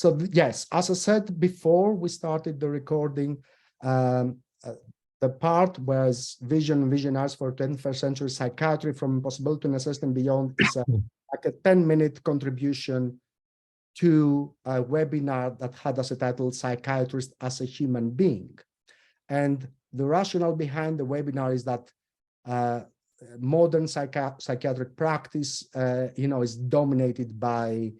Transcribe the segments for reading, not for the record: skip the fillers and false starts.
So yes, as I said before, we started the recording. The part was visionaries for 21st century psychiatry from impossibility to necessity and beyond is like a 10-minute contribution to a webinar that had as a title, Psychiatrist as a Human Being. And the rationale behind the webinar is that modern psychiatric practice, is dominated by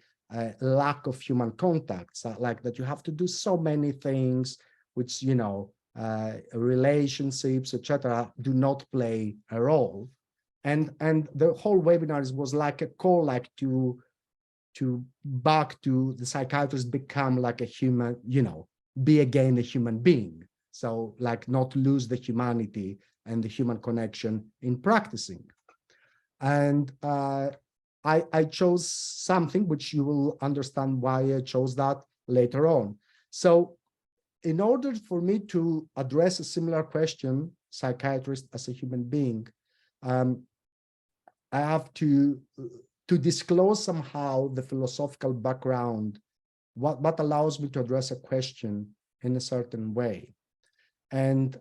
lack of human contacts, like that you have to do so many things, which, relationships, etc., do not play a role. And the whole webinar was like a call, like to back to the psychiatrist, become like a human, be again a human being. So like not lose the humanity and the human connection in practicing. And I chose something which you will understand why I chose that later on. So in order for me to address a similar question, psychiatrist as a human being, I have to disclose somehow the philosophical background, what allows me to address a question in a certain way. And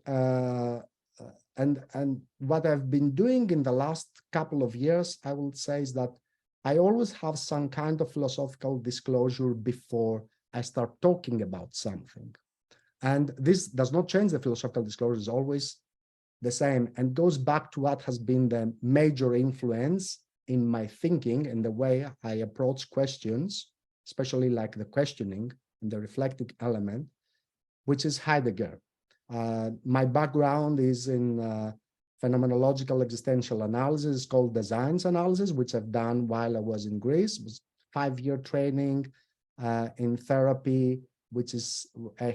what I've been doing in the last couple of years, I will say, is that I always have some kind of philosophical disclosure before I start talking about something. And this does not change. The philosophical disclosure is always the same and goes back to what has been the major influence in my thinking and the way I approach questions, especially like the questioning and the reflective element, which is Heidegger. My background is in phenomenological existential analysis. It's called designs analysis, which I've done while I was in Greece. It was 5-year training in therapy, which is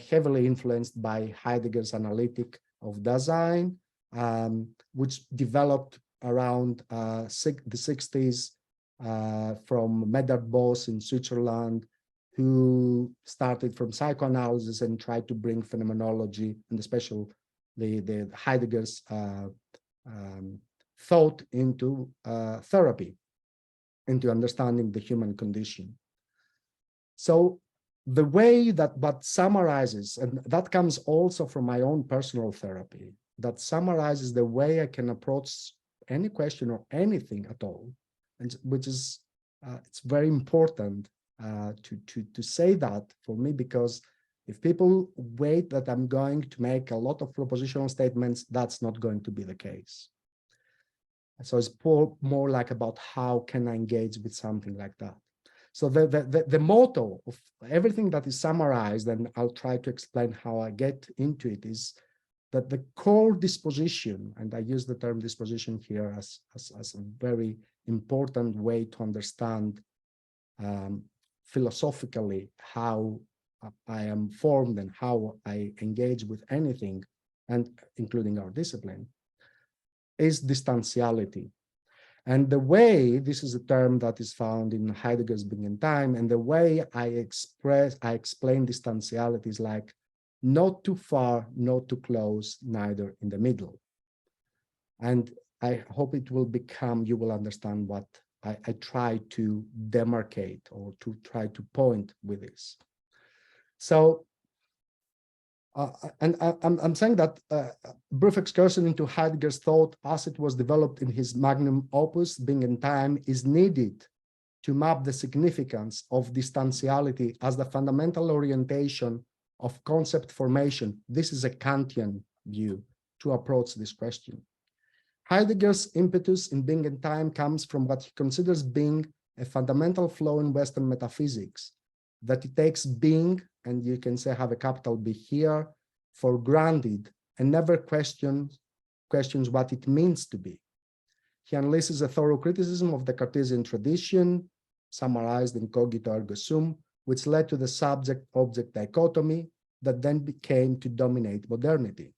heavily influenced by Heidegger's analytic of design, which developed around the 60s from Medard Boss in Switzerland, who started from psychoanalysis and tried to bring phenomenology and especially the Heidegger's thought into therapy, into understanding the human condition. So the way that what summarizes, and that comes also from my own personal therapy, that summarizes the way I can approach any question or anything at all, and which is it's very important to say that for me, because if people wait that I'm going to make a lot of propositional statements, that's not going to be the case. So it's more like about how can I engage with something like that. So the motto of everything that is summarized, and I'll try to explain how I get into it, is that the core disposition, and I use the term disposition here as a very important way to understand philosophically how I am formed and how I engage with anything, and including our discipline, is distantiality. And the way, this is a term that is found in Heidegger's Being and Time, and the way I explain distantiality is like not too far, not too close, neither in the middle. And I hope it will become, you will understand what I try to demarcate or to try to point with this. So, I'm saying that a brief excursion into Heidegger's thought as it was developed in his magnum opus, Being and Time, is needed to map the significance of distantiality as the fundamental orientation of concept formation. This is a Kantian view to approach this question. Heidegger's impetus in Being and Time comes from what he considers being a fundamental flaw in Western metaphysics, that it takes being, and you can say have a capital B here, for granted, and never questions what it means to be. He unleashes a thorough criticism of the Cartesian tradition, summarized in Cogito ergo sum, which led to the subject-object dichotomy that then became to dominate modernity.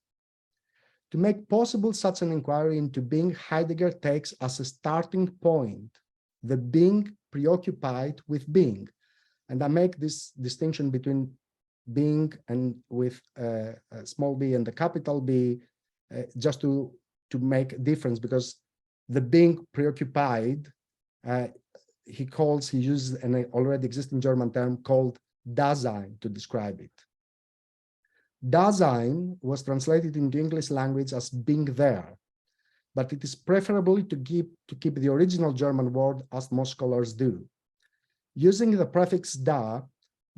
To make possible such an inquiry into being, Heidegger takes as a starting point the being preoccupied with being. And I make this distinction between being and with small b and the capital B, just to make a difference, because the being preoccupied, he uses an already existing German term called Dasein to describe it. Dasein was translated into English language as being there, but it is preferable to keep the original German word as most scholars do. Using the prefix da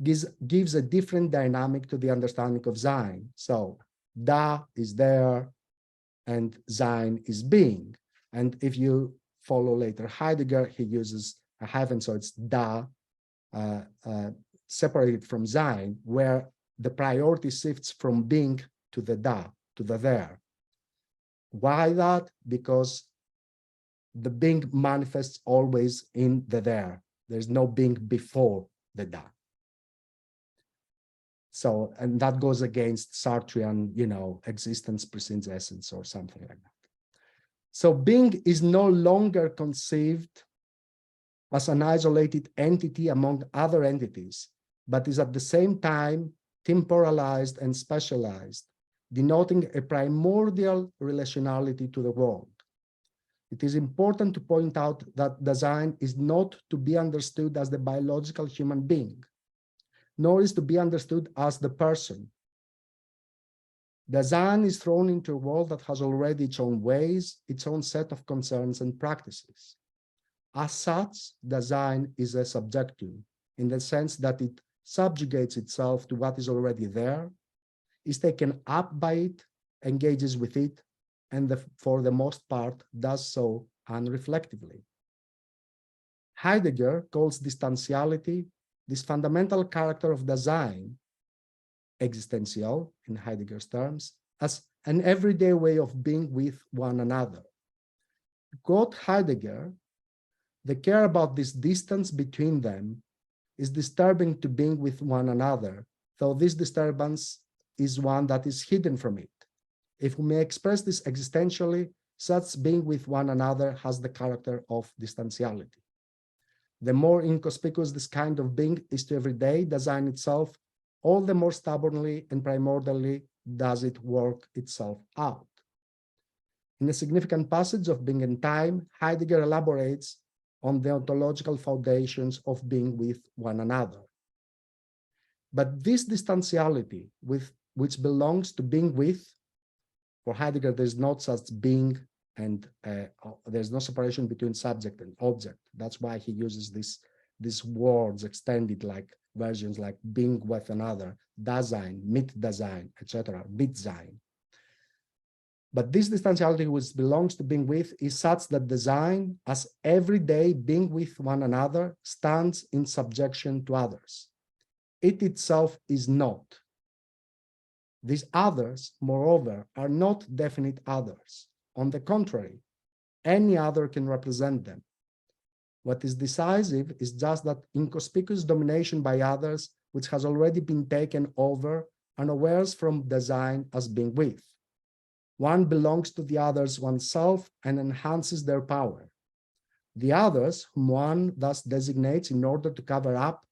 gives a different dynamic to the understanding of sein. So da is there and sein is being. And if you follow later Heidegger, he uses a hyphen, so it's da separated from sein, where the priority shifts from being to the da, to the there. Why that? Because the being manifests always in the there. There's no being before the da. So, and that goes against Sartrean, existence precedes essence or something like that. So being is no longer conceived as an isolated entity among other entities, but is at the same time temporalized and specialized, denoting a primordial relationality to the world. It is important to point out that Dasein is not to be understood as the biological human being, nor is to be understood as the person. Dasein is thrown into a world that has already its own ways, its own set of concerns and practices. As such, Dasein is a subjectum, in the sense that it subjugates itself to what is already there, is taken up by it, engages with it, and for the most part does so unreflectively. Heidegger calls distantiality, this fundamental character of Dasein, existential in Heidegger's terms, as an everyday way of being with one another. To quote Heidegger, the care about this distance between them is disturbing to being with one another, though this disturbance is one that is hidden from it. If we may express this existentially, such being with one another has the character of distantiality. The more inconspicuous this kind of being is to everyday Dasein itself, all the more stubbornly and primordially does it work itself out. In a significant passage of Being and Time, Heidegger elaborates on the ontological foundations of being with one another. But this distantiality, which belongs to being with, for Heidegger, there's no such being, and there's no separation between subject and object. That's why he uses these words extended like versions like being with another, Dasein, Mit-Dasein, etc., Mit-Sein. But this distantiality which belongs to being with is such that Dasein, as everyday being with one another, stands in subjection to others. It itself is not. These others, moreover, are not definite others. On the contrary, any other can represent them. What is decisive is just that inconspicuous domination by others, which has already been taken over, unawares from Dasein as being with. One belongs to the others oneself and enhances their power. The others, whom one thus designates in order to cover up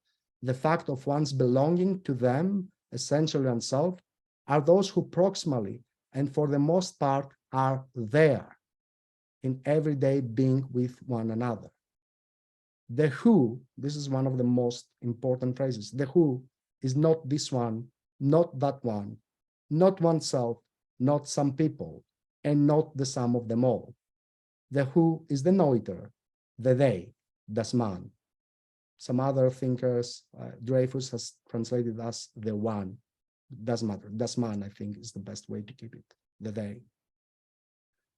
the fact of one's belonging to them, essentially oneself, are those who proximally and for the most part are there in everyday being with one another. The who, this is one of the most important phrases, the who is not this one, not that one, not oneself, not some people, and not the sum of them all. The who is the Neuter, the they, das Man. Some other thinkers, Dreyfus has translated as the one. Doesn't matter. Das Man, I think, is the best way to keep it, the they.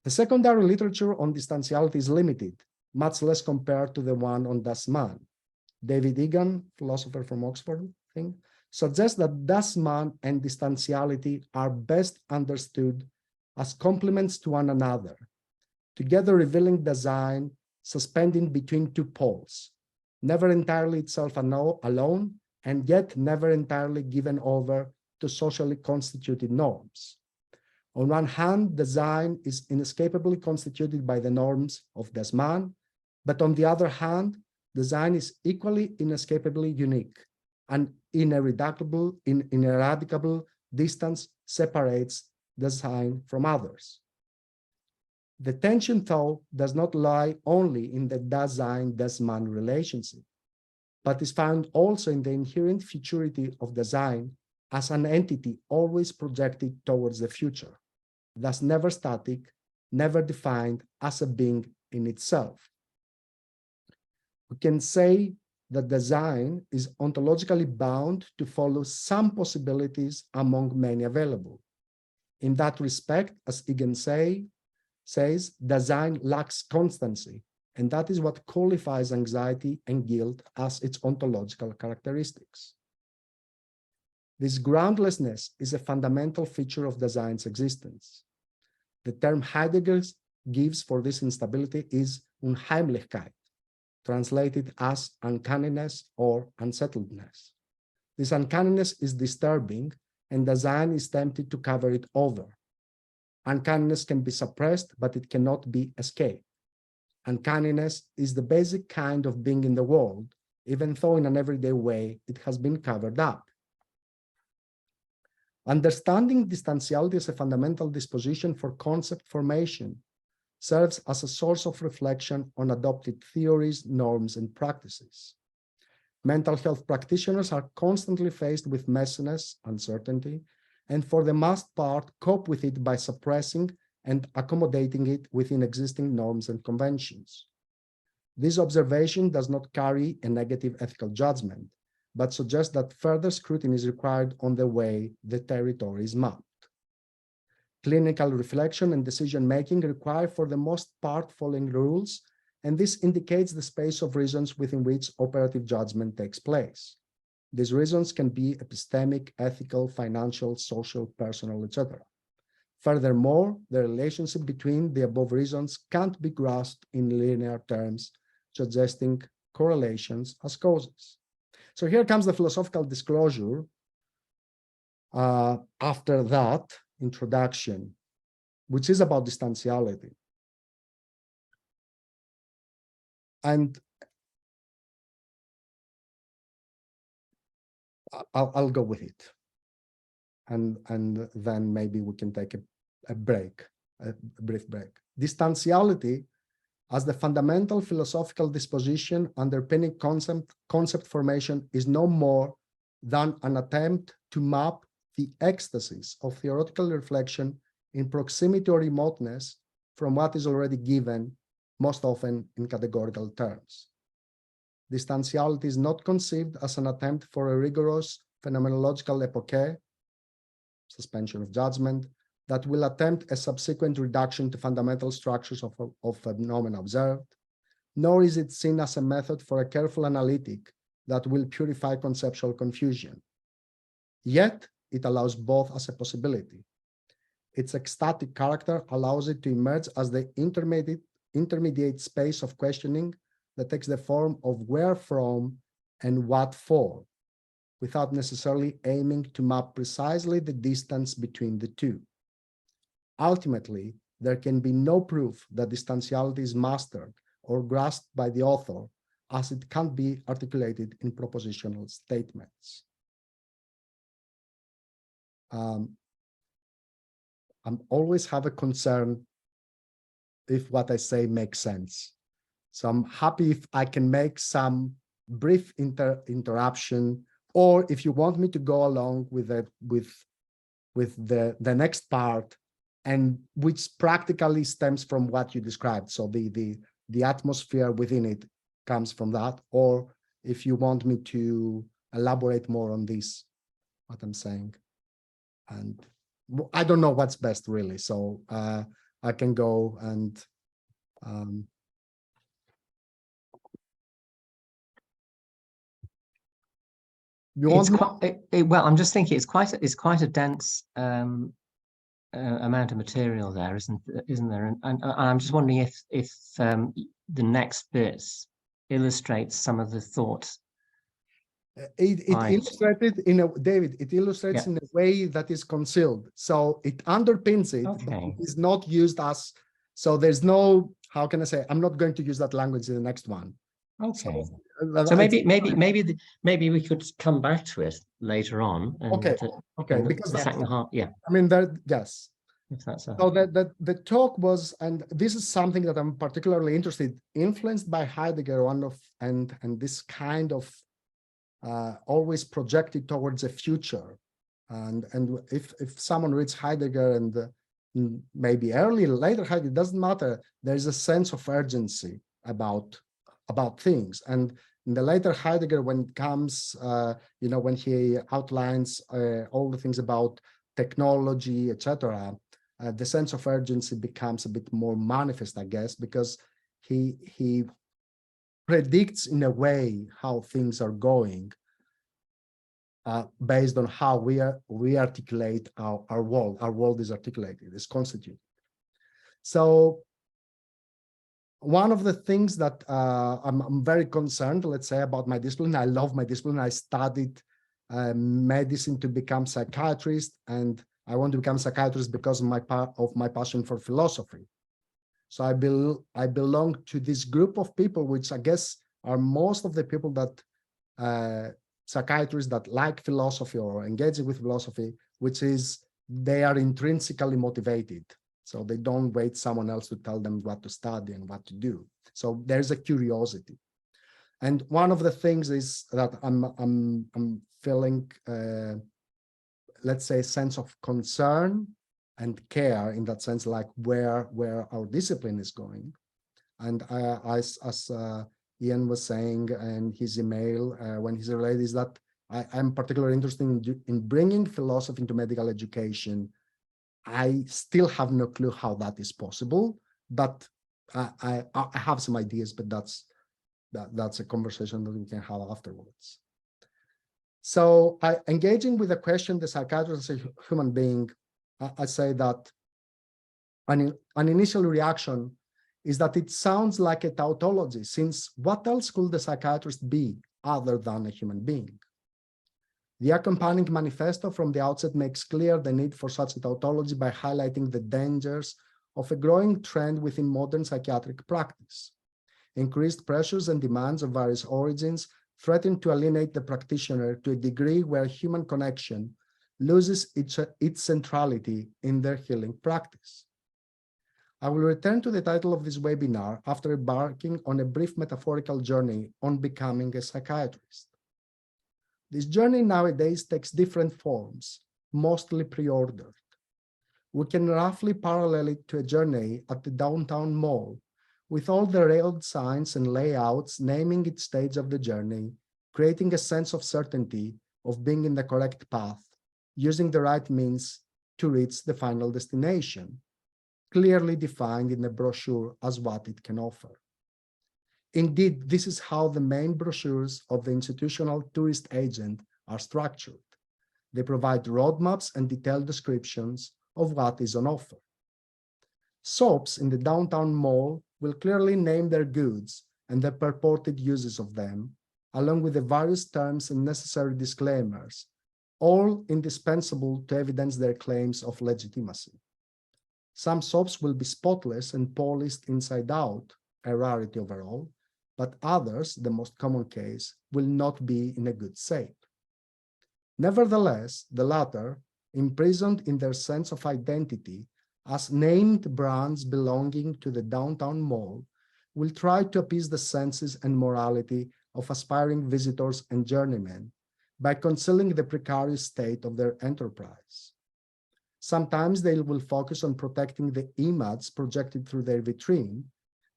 The secondary literature on distantiality is limited, much less compared to the one on Das Man. David Egan, philosopher from Oxford, I think, suggests that Das Man and distantiality are best understood as complements to one another, together revealing Dasein suspending between two poles, never entirely itself alone, and yet never entirely given over to socially constituted norms. On one hand, Dasein is inescapably constituted by the norms of Das Man, but on the other hand, Dasein is equally inescapably unique. An ineradicable distance separates Dasein from others. The tension, though, does not lie only in the Dasein-Das Man relationship. but is found also in the inherent futurity of design as an entity always projected towards the future, thus never static, never defined as a being in itself. We can say that design is ontologically bound to follow some possibilities among many available. In that respect, as Egan says, design lacks constancy, and that is what qualifies anxiety and guilt as its ontological characteristics. This groundlessness is a fundamental feature of design's existence. The term Heidegger gives for this instability is Unheimlichkeit, translated as uncanniness or unsettledness. This uncanniness is disturbing, and design is tempted to cover it over. Uncanniness can be suppressed, but it cannot be escaped. Uncanniness is the basic kind of being in the world, even though in an everyday way it has been covered up. Understanding distantiality as a fundamental disposition for concept formation serves as a source of reflection on adopted theories, norms, and practices. Mental health practitioners are constantly faced with messiness, uncertainty, and for the most part cope with it by suppressing and accommodating it within existing norms and conventions. This observation does not carry a negative ethical judgment, but suggests that further scrutiny is required on the way the territory is mapped. Clinical reflection and decision-making require for the most part following rules, and this indicates the space of reasons within which operative judgment takes place. These reasons can be epistemic, ethical, financial, social, personal, etc. Furthermore, the relationship between the above reasons can't be grasped in linear terms, suggesting correlations as causes. So here comes the philosophical disclosure after that introduction, which is about distantiality. And I'll go with it. And then maybe we can take a break, a brief break. Distantiality as the fundamental philosophical disposition underpinning concept formation is no more than an attempt to map the ecstasies of theoretical reflection in proximity or remoteness from what is already given, most often in categorical terms. Distantiality is not conceived as an attempt for a rigorous phenomenological epoche, suspension of judgment, that will attempt a subsequent reduction to fundamental structures of phenomena observed, nor is it seen as a method for a careful analytic that will purify conceptual confusion. Yet, it allows both as a possibility. Its ecstatic character allows it to emerge as the intermediate space of questioning that takes the form of where from and what for, without necessarily aiming to map precisely the distance between the two. Ultimately, there can be no proof that distantiality is mastered or grasped by the author, as it can't be articulated in propositional statements. I always have a concern if what I say makes sense. So I'm happy if I can make some brief interruption, or if you want me to go along with the next part, and which practically stems from what you described. So the atmosphere within it comes from that, or if you want me to elaborate more on this, what I'm saying. And I don't know what's best really. So I can go and well, I'm just thinking it's quite a dense amount of material there, isn't there? And I'm just wondering if the next bits illustrates some of the thoughts. It illustrated in a David. It illustrates in a way that is concealed, so it underpins it. Okay. But it is not used as. So there's no. How can I say? I'm not going to use that language in the next one. Okay. So maybe we could come back to it later on. And, okay. Because the second half, yeah. I mean, yes. If that's so the talk was, and this is something that I'm particularly interested, influenced by Heidegger, and this kind of always projected towards a future. And if someone reads Heidegger and maybe later Heidegger, it doesn't matter. There is a sense of urgency about things. And in the later Heidegger, when it comes, when he outlines all the things about technology, etc., the sense of urgency becomes a bit more manifest, I guess, because he predicts in a way how things are going based on how we articulate our world. Our world is articulated, is constituted. So one of the things that I'm very concerned, let's say, about my discipline, I love my discipline. I studied medicine to become psychiatrist, and I want to become psychiatrist because of my passion for philosophy. So I belong to this group of people, which I guess are most of the people that psychiatrists that like philosophy or engaging with philosophy, which is they are intrinsically motivated. So they don't wait someone else to tell them what to study and what to do. So there's a curiosity. And one of the things is that I'm feeling, let's say, a sense of concern and care in that sense, like where our discipline is going. And as Ian was saying in his email when he's related, is that I'm particularly interested in bringing philosophy into medical education. I still have no clue how that is possible, but I have some ideas, but that's a conversation that we can have afterwards. So engaging with the question, the psychiatrist as a human being, I say that an initial reaction is that it sounds like a tautology, since what else could the psychiatrist be other than a human being? The accompanying manifesto from the outset makes clear the need for such a tautology by highlighting the dangers of a growing trend within modern psychiatric practice. Increased pressures and demands of various origins threaten to alienate the practitioner to a degree where human connection loses its centrality in their healing practice. I will return to the title of this webinar after embarking on a brief metaphorical journey on becoming a psychiatrist. This journey nowadays takes different forms, mostly pre-ordered. We can roughly parallel it to a journey at the downtown mall, with all the railed signs and layouts naming each stage of the journey, creating a sense of certainty of being in the correct path, using the right means to reach the final destination, clearly defined in the brochure as what it can offer. Indeed, this is how the main brochures of the institutional tourist agent are structured. They provide roadmaps and detailed descriptions of what is on offer. Shops in the downtown mall will clearly name their goods and the purported uses of them, along with the various terms and necessary disclaimers, all indispensable to evidence their claims of legitimacy. Some shops will be spotless and polished inside out, a rarity overall, but others, the most common case, will not be in a good shape. Nevertheless, the latter, imprisoned in their sense of identity as named brands belonging to the downtown mall, will try to appease the senses and morality of aspiring visitors and journeymen by concealing the precarious state of their enterprise. Sometimes they will focus on protecting the image projected through their vitrine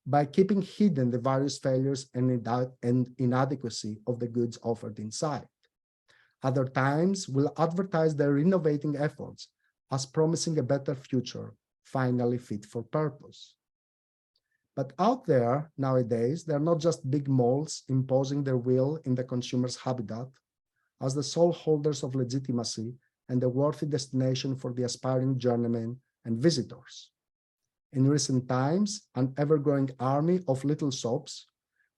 by keeping hidden the various failures and inadequacy of the goods offered inside. Other times will advertise their innovating efforts as promising a better future, finally fit for purpose. But out there nowadays, they're not just big malls imposing their will in the consumer's habitat as the sole holders of legitimacy and a worthy destination for the aspiring journeymen and visitors. In recent times, an ever-growing army of little shops,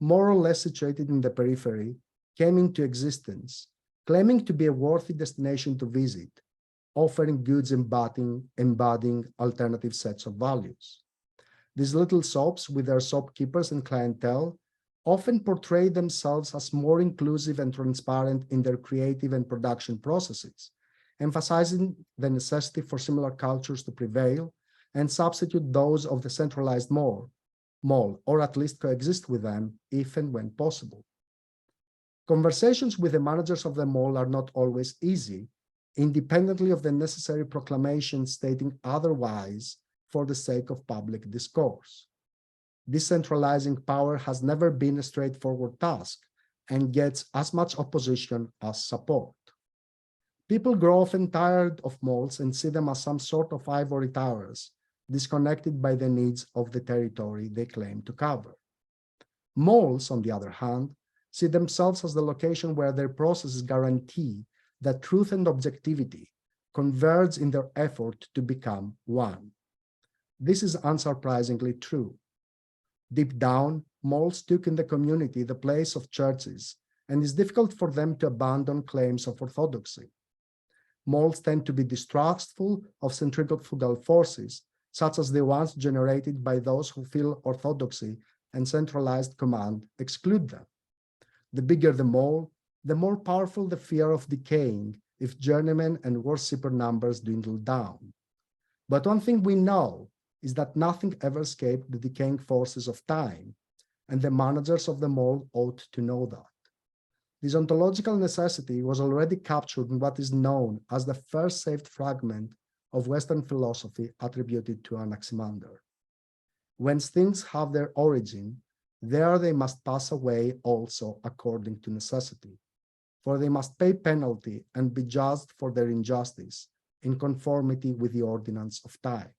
more or less situated in the periphery, came into existence, claiming to be a worthy destination to visit, offering goods embodying alternative sets of values. These little shops, with their shopkeepers and clientele, often portray themselves as more inclusive and transparent in their creative and production processes, emphasizing the necessity for similar cultures to prevail and substitute those of the centralized mall, or at least coexist with them if and when possible. Conversations with the managers of the mall are not always easy, independently of the necessary proclamation stating otherwise for the sake of public discourse. Decentralizing power has never been a straightforward task and gets as much opposition as support. People grow often tired of malls and see them as some sort of ivory towers, disconnected by the needs of the territory they claim to cover. Malls, on the other hand, see themselves as the location where their processes guarantee that truth and objectivity converge in their effort to become one. This is unsurprisingly true. Deep down, malls took in the community the place of churches, and it's difficult for them to abandon claims of orthodoxy. Malls tend to be distrustful of centrifugal forces, such as the ones generated by those who feel orthodoxy and centralized command exclude them. The bigger the mall, the more powerful the fear of decaying if journeymen and worshipper numbers dwindle down. But one thing we know is that nothing ever escaped the decaying forces of time, and the managers of the mall ought to know that. This ontological necessity was already captured in what is known as the first saved fragment of Western philosophy attributed to Anaximander. Whence things have their origin, there they must pass away also according to necessity, for they must pay penalty and be judged for their injustice in conformity with the ordinance of time.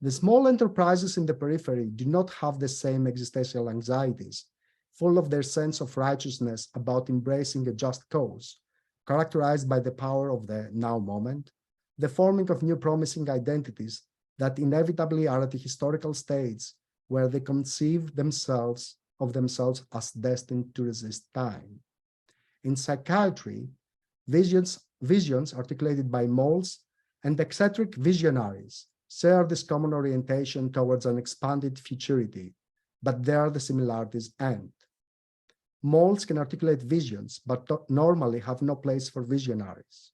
The small enterprises in the periphery do not have the same existential anxieties, full of their sense of righteousness about embracing a just cause, characterized by the power of the now moment, the forming of new promising identities that inevitably are at the historical stage where they conceive of themselves as destined to resist time. In psychiatry, visions articulated by malls and eccentric visionaries share this common orientation towards an expanded futurity, but there the similarities end. Malls can articulate visions, but normally have no place for visionaries.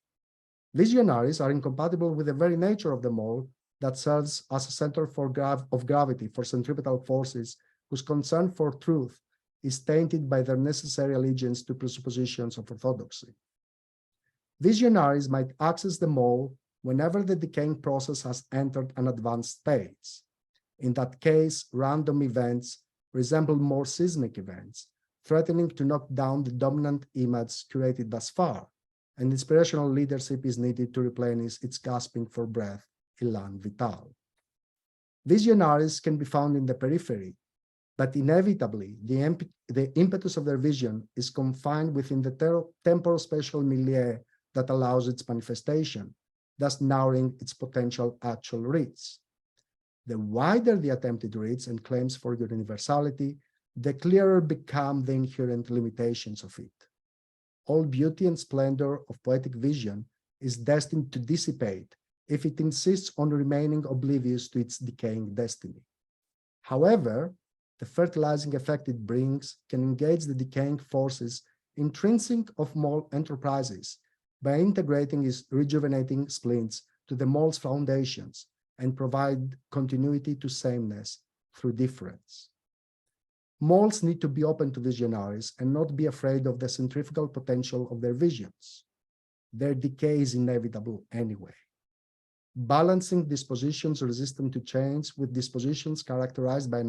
Visionaries are incompatible with the very nature of the mall that serves as a center of gravity for centripetal forces whose concern for truth is tainted by their necessary allegiance to presuppositions of orthodoxy. Visionaries might access the mall whenever the decaying process has entered an advanced stage. In that case, random events resemble more seismic events, threatening to knock down the dominant image curated thus far, and inspirational leadership is needed to replenish its gasping for breath elan vital. Visionaries can be found in the periphery, but inevitably the impetus of their vision is confined within the temporal-spatial milieu that allows its manifestation, thus narrowing its potential actual reach. The wider the attempted reach and claims for universality, the clearer become the inherent limitations of it. All beauty and splendor of poetic vision is destined to dissipate if it insists on remaining oblivious to its decaying destiny. However, the fertilizing effect it brings can engage the decaying forces intrinsic of mall enterprises by integrating its rejuvenating splints to the mall's foundations and provide continuity to sameness through difference. Malls need to be open to visionaries and not be afraid of the centrifugal potential of their visions. Their decay is inevitable anyway. Balancing dispositions resistant to change with dispositions characterized by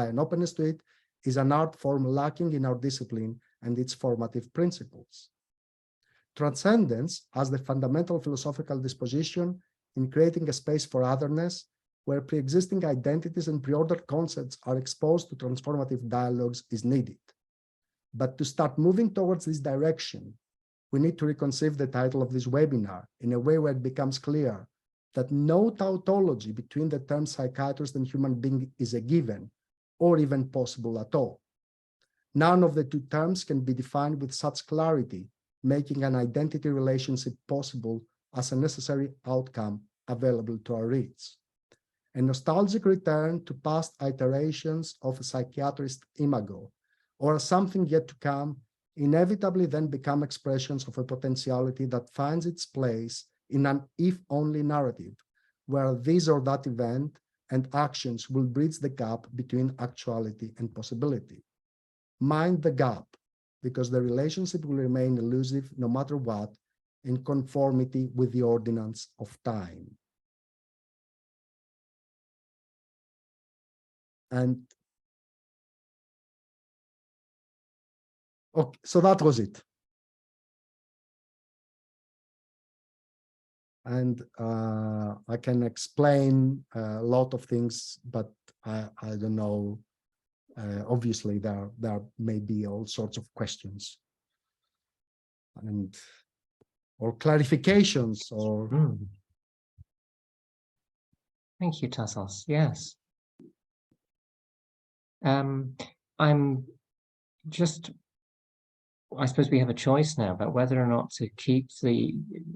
an openness to it is an art form lacking in our discipline and its formative principles. Transcendence as the fundamental philosophical disposition in creating a space for otherness where pre-existing identities and preordered concepts are exposed to transformative dialogues is needed. But to start moving towards this direction, we need to reconceive the title of this webinar in a way where it becomes clear that no tautology between the terms psychiatrist and human being is a given or even possible at all. None of the two terms can be defined with such clarity, making an identity relationship possible as a necessary outcome available to our reach. A nostalgic return to past iterations of a psychiatrist imago, or something yet to come, inevitably then become expressions of a potentiality that finds its place in an if-only narrative, where this or that event and actions will bridge the gap between actuality and possibility. Mind the gap, because the relationship will remain elusive no matter what, in conformity with the ordinance of time. And okay, so that was it. And I can explain a lot of things, but I don't know. Obviously, there may be all sorts of questions and or clarifications or. Thank you, Tassos. Yes. I'm just, I suppose we have a choice now about whether or not to keep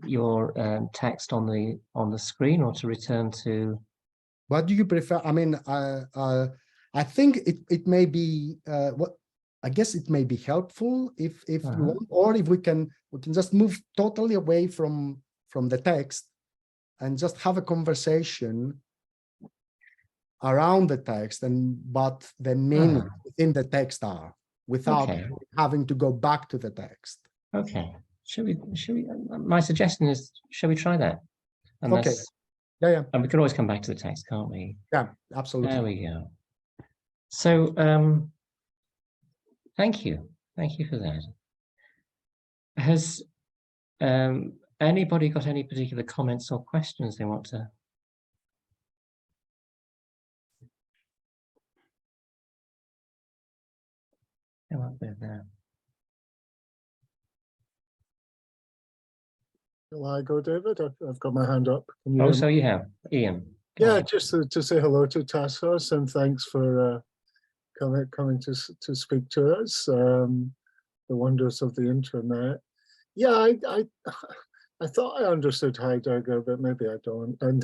your text on the screen or to return to. What do you prefer? I mean, I think it may be I guess it may be helpful if you want, or if we can just move totally away from the text and just have a conversation around the text and what the meaning within the text are, without having to go back to the text. Okay. Should we? My suggestion is, shall we try that? Unless, okay. Yeah. And we can always come back to the text, can't we? Yeah, absolutely. There we go. So, thank you for that. Has anybody got any particular comments or questions they want to? Come up with there. Shall I go, David? I've got my hand up. Can you Oh, hear so me? you have, Ian. Yeah, just to say hello to Tassos, and thanks for coming to speak to us. The wonders of the internet. Yeah, I thought I understood Heidegger, but maybe I don't. And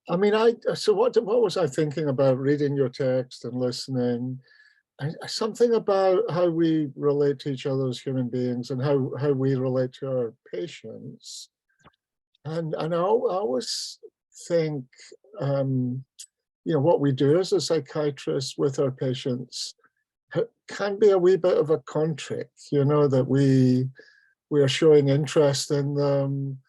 I mean, so what was I thinking about reading your text and listening? Something about how we relate to each other as human beings and how we relate to our patients. And I always think, what we do as a psychiatrist with our patients can be a wee bit of a contrick, that we are showing interest in them,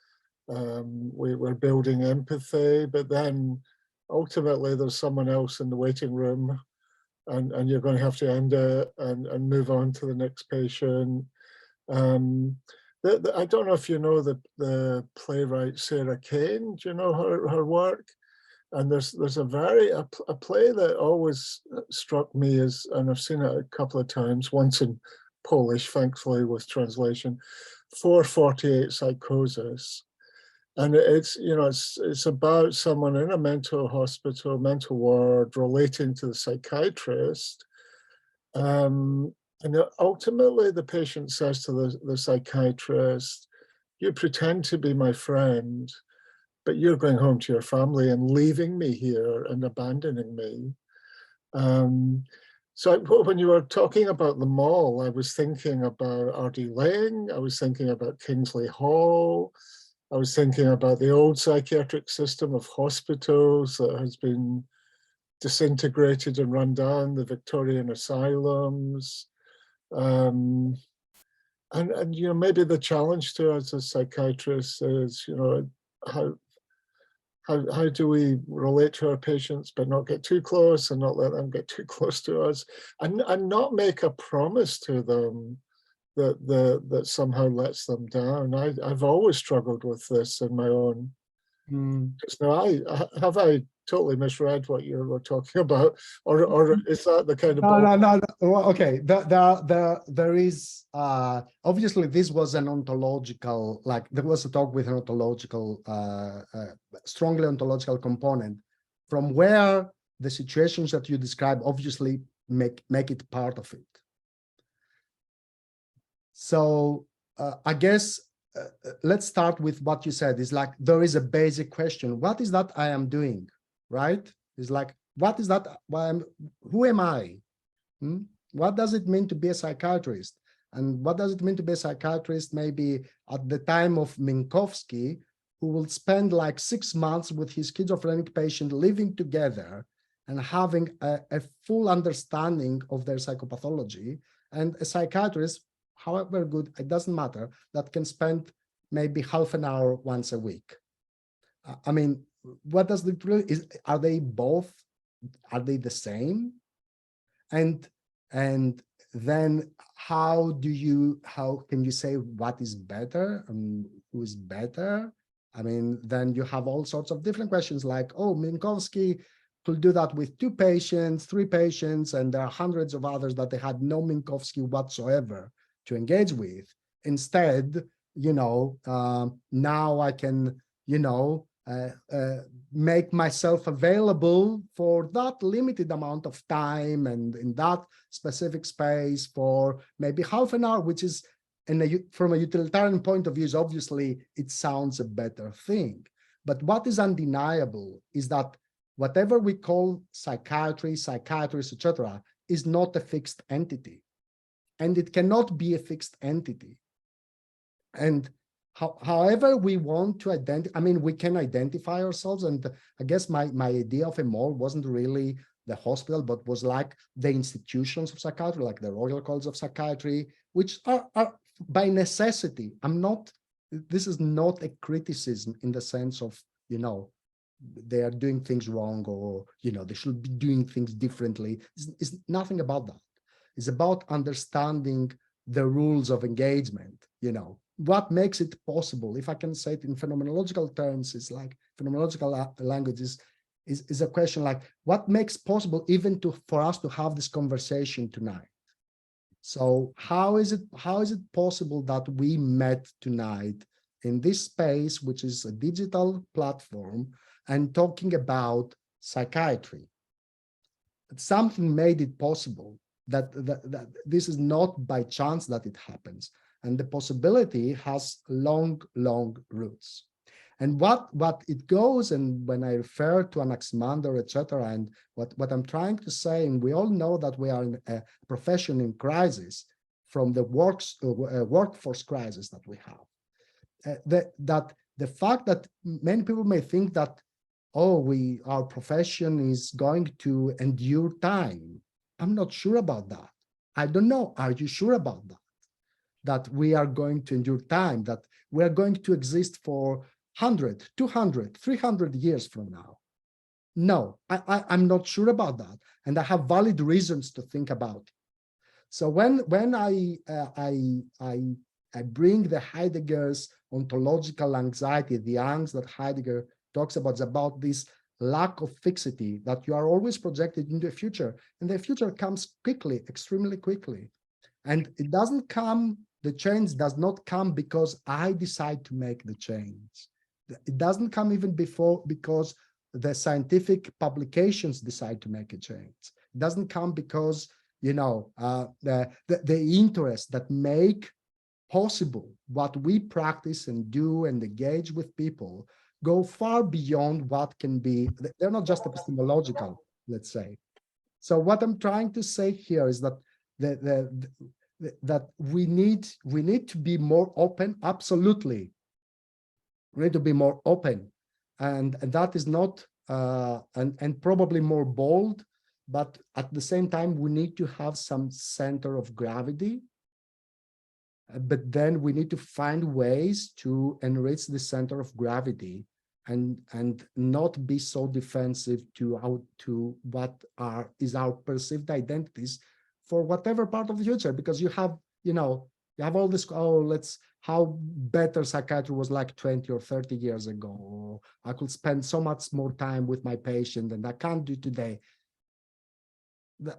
we're building empathy, but then ultimately there's someone else in the waiting room, and you're going to have to end it and move on to the next patient. I don't know if you know the playwright Sarah Kane. Do you know her work? And there's a play that always struck me as, and I've seen it a couple of times, once in Polish, thankfully with translation, 448 Psychosis. And it's about someone in a mental hospital, mental ward, relating to the psychiatrist. And ultimately the patient says to the psychiatrist, "You pretend to be my friend, but you're going home to your family and leaving me here and abandoning me." So when you were talking about the mall, I was thinking about R.D. Laing, I was thinking about Kingsley Hall, I was thinking about the old psychiatric system of hospitals that has been disintegrated and run down, the Victorian asylums. And maybe the challenge to us as psychiatrists is, how do we relate to our patients but not get too close and not let them get too close to us, and not make a promise to them that somehow lets them down. I've always struggled with this in my own. Now, have I totally misread what you were talking about, or is that the kind of no. Well, okay, there is obviously this was an ontological, like there was a talk with an ontological, strongly ontological component, from where the situations that you describe obviously make it part of it. So I guess let's start with what you said. Is like there is a basic question: what is that I am doing? Right? It's like, what is that? Who am I? What does it mean to be a psychiatrist? And what does it mean to be a psychiatrist maybe at the time of Minkowski, who will spend like 6 months with his schizophrenic patient living together and having a full understanding of their psychopathology, and a psychiatrist, however good, it doesn't matter, that can spend maybe half an hour once a week. I mean, what does it really is? Are they both? Are they the same? And then how can you say what is better and who is better? I mean, then you have all sorts of different questions like, oh, Minkowski could do that with 2 patients, 3 patients, and there are hundreds of others that they had no Minkowski whatsoever to engage with. Instead, now I can, make myself available for that limited amount of time and in that specific space for maybe half an hour, which is, from a utilitarian point of view, is obviously it sounds a better thing. But what is undeniable is that whatever we call psychiatry, psychiatrists, etc., is not a fixed entity, and it cannot be a fixed entity. And however we want to identify, I mean, we can identify ourselves, and I guess my idea of a mall wasn't really the hospital, but was like the institutions of psychiatry, like the Royal College of Psychiatry, which are by necessity. This is not a criticism in the sense of, they are doing things wrong, or, they should be doing things differently. It's nothing about that. It's about understanding the rules of engagement, what makes it possible. If I can say it in phenomenological terms, it's like phenomenological language is a question like, what makes possible even for us to have this conversation tonight? So how is it possible that we met tonight in this space, which is a digital platform, and talking about psychiatry? Something made it possible. That this is not by chance that it happens. And the possibility has long roots. And what it goes, and when I refer to Anaximander, etc., and what I'm trying to say, and we all know that we are in a profession in crisis from the workforce crisis that we have. That the fact that many people may think that, oh, our profession is going to endure time. I'm not sure about that. I don't know. Are you sure about that? That we are going to endure time, that we are going to exist for 100, 200, 300 years from now? No, I'm not sure about that. And I have valid reasons to think about it. So when I bring the Heidegger's ontological anxiety, the angst that Heidegger talks about this lack of fixity, that you are always projected into the future, and the future comes quickly, extremely quickly. And it doesn't come, the change does not come because I decide to make the change. It doesn't come even because the scientific publications decide to make a change. It doesn't come because, the interests that make possible what we practice and do and engage with people go far beyond what can be. They're not just epistemological, let's say. So what I'm trying to say here is that that we need to be more open. Absolutely, we need to be more open, and that is not and probably more bold, but at the same time we need to have some center of gravity. But then we need to find ways to enrich the center of gravity and not be so defensive to what is our perceived identities for whatever part of the future, because you have all this, how better psychiatry was like 20 or 30 years ago, or I could spend so much more time with my patient and I can't do today.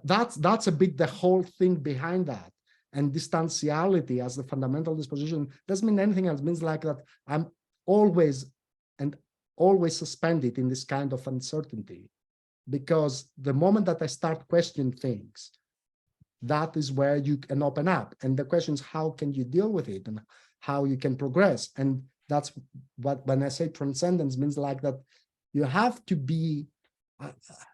That's a bit the whole thing behind that. And distantiality as the fundamental disposition doesn't mean anything else. It means like that I'm always suspended in this kind of uncertainty, because the moment that I start questioning things, that is where you can open up. And the question is, how can you deal with it and how you can progress? And that's what, when I say transcendence, means like that you have to be,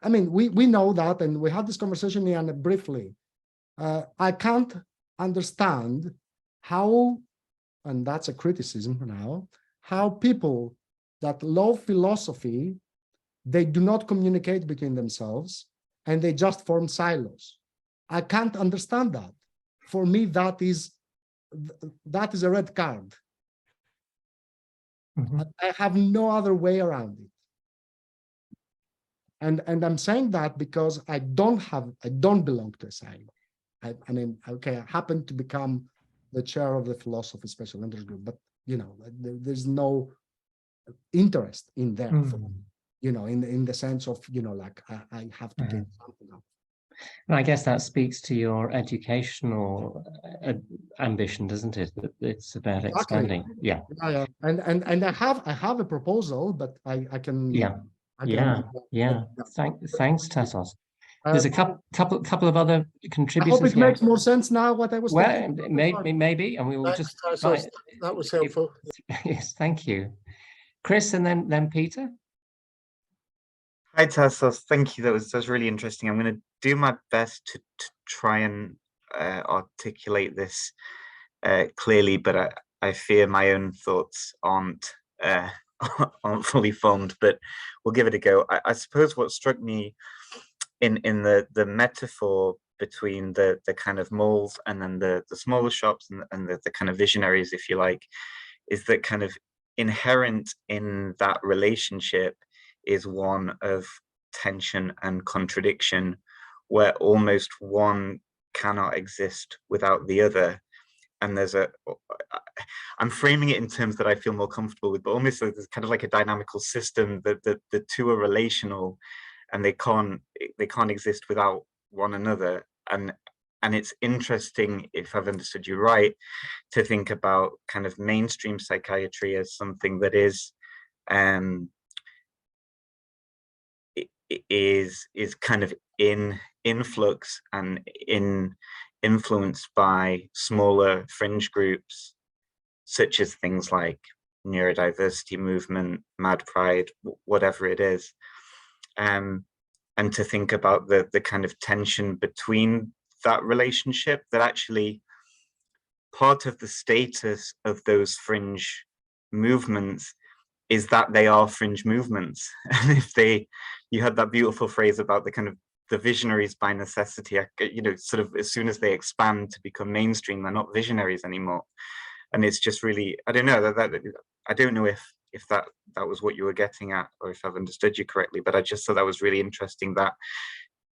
I mean, we know that, and we had this conversation here briefly. I can't understand how, and that's a criticism now, how people that love philosophy, they do not communicate between themselves and they just form silos. I can't understand that. for me, that is a red card. I have no other way around it. And I'm saying that because I don't belong to asylum. I mean, okay, I happen to become the chair of the philosophy special interest group, but you know, there's no interest in there, for, you know, in the sense of, you know, like I have to get something out. And I guess that speaks to your educational ambition, doesn't it? That it's about expanding. Yeah. Yeah. And I have a proposal, but I can. Yeah. Thanks, Tassos. There's a couple of other contributors. I hope it makes more sense now what I was saying. Well, maybe, and we will just. Tassos, that was helpful. Yes, thank you, Chris, and then Peter. Hi, Tassos. Thank you. That was really interesting. I'm going to do my best to try and articulate this clearly, but I fear my own thoughts aren't fully formed. But we'll give it a go. I suppose what struck me in the metaphor between the kind of malls and then the smaller shops and the kind of visionaries, if you like, is that kind of inherent in that relationship is one of tension and contradiction, where almost one cannot exist without the other. And I'm framing it in terms that I feel more comfortable with, but almost there's kind of like a dynamical system that the two are relational, and they can't exist without one another. And it's interesting, if I've understood you right, to think about kind of mainstream psychiatry as something that is kind of in influx and influenced by smaller fringe groups, such as things like neurodiversity movement, Mad Pride, whatever it is, and to think about the kind of tension between that relationship, that actually part of the status of those fringe movements is that they are fringe movements. And if you had that beautiful phrase about the kind of the visionaries by necessity, you know, sort of as soon as they expand to become mainstream, they're not visionaries anymore. And it's just really, I don't know, I don't know if that was what you were getting at, or if I've understood you correctly, but I just thought that was really interesting, that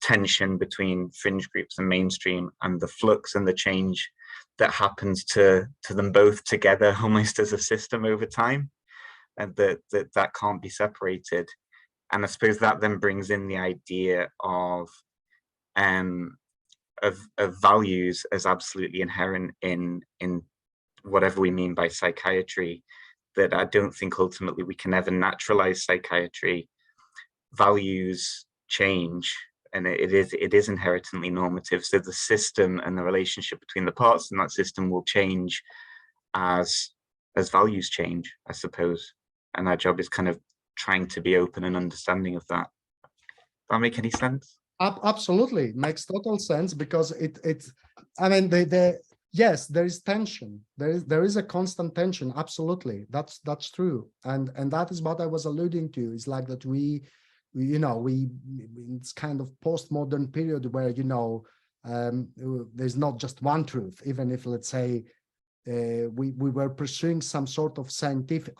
tension between fringe groups and mainstream, and the flux and the change that happens to them both together, almost as a system over time, and that can't be separated. And I suppose that then brings in the idea of values as absolutely inherent in whatever we mean by psychiatry, that I don't think ultimately we can ever naturalize psychiatry. Values change, and it is inherently normative. So the system and the relationship between the parts in that system will change as values change, I suppose. And our job is kind of trying to be open and understanding of that. Does that make any sense? Absolutely, makes total sense, because I mean, yes, there is tension. There is a constant tension. Absolutely, that's true, and that is what I was alluding to. It's like that we it's kind of postmodern period where, you know, there's not just one truth. Even if, let's say, we were pursuing some sort of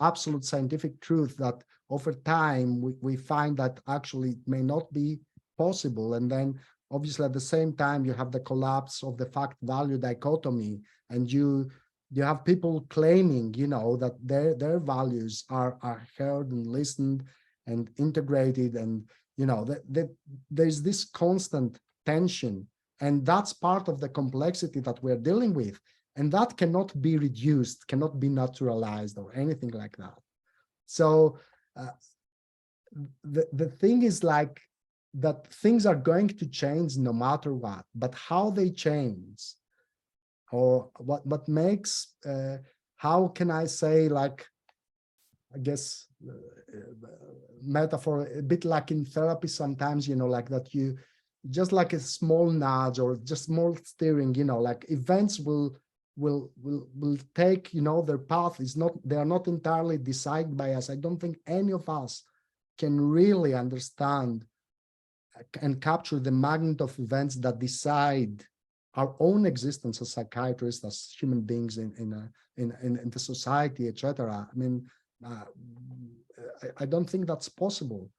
absolute scientific truth, that over time we find that actually it may not be possible. And then obviously at the same time you have the collapse of the fact-value dichotomy, and you have people claiming, you know, that their values are heard and listened and integrated, and you know that there's this constant tension, and that's part of the complexity that we're dealing with, and that cannot be reduced, cannot be naturalized or anything like that. So the thing is like that things are going to change no matter what, but how they change, or what makes how can I say, like, I guess metaphor, a bit like in therapy sometimes, you know, like that you just like a small nudge or just small steering, you know, like events will take, you know, their path. They are not entirely decided by us. I don't think any of us can really understand and capture the magnitude of events that decide our own existence as psychiatrists, as human beings in the society, etc. I mean, I don't think that's possible.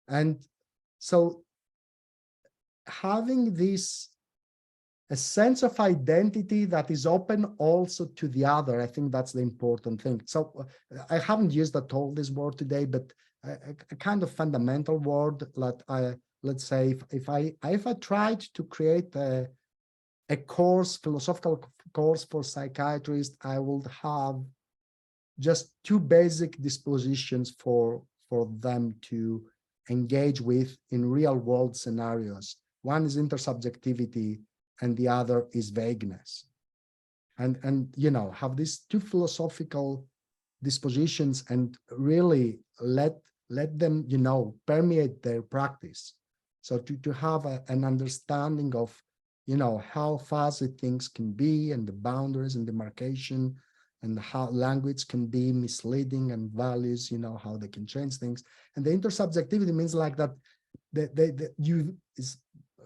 And so having this a sense of identity that is open also to the other, I think that's the important thing. So I haven't used at all this word today, but a kind of fundamental word that let's say if I tried to create a course, philosophical course for psychiatrists, I would have just two basic dispositions for them to engage with in real world scenarios. One is intersubjectivity, and the other is vagueness. And you know, have these two philosophical dispositions and really let them, you know, permeate their practice. So to have an understanding of, you know, how fuzzy things can be and the boundaries and demarcation and how language can be misleading and values, you know, how they can change things. And the intersubjectivity means like that you is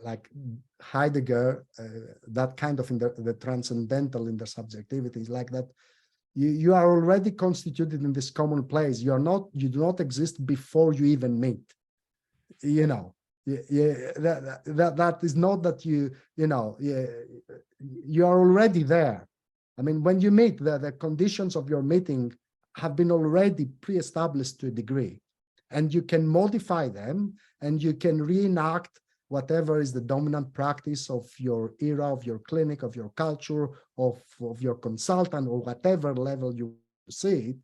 like Heidegger, that kind of the transcendental intersubjectivity is like that. You are already constituted in this common place. You do not exist before you even meet. You know, that is not that you know, you are already there. I mean, when you meet, the conditions of your meeting have been already pre-established to a degree, and you can modify them, and you can reenact whatever is the dominant practice of your era, of your clinic, of your culture, of your consultant, or whatever level you see it.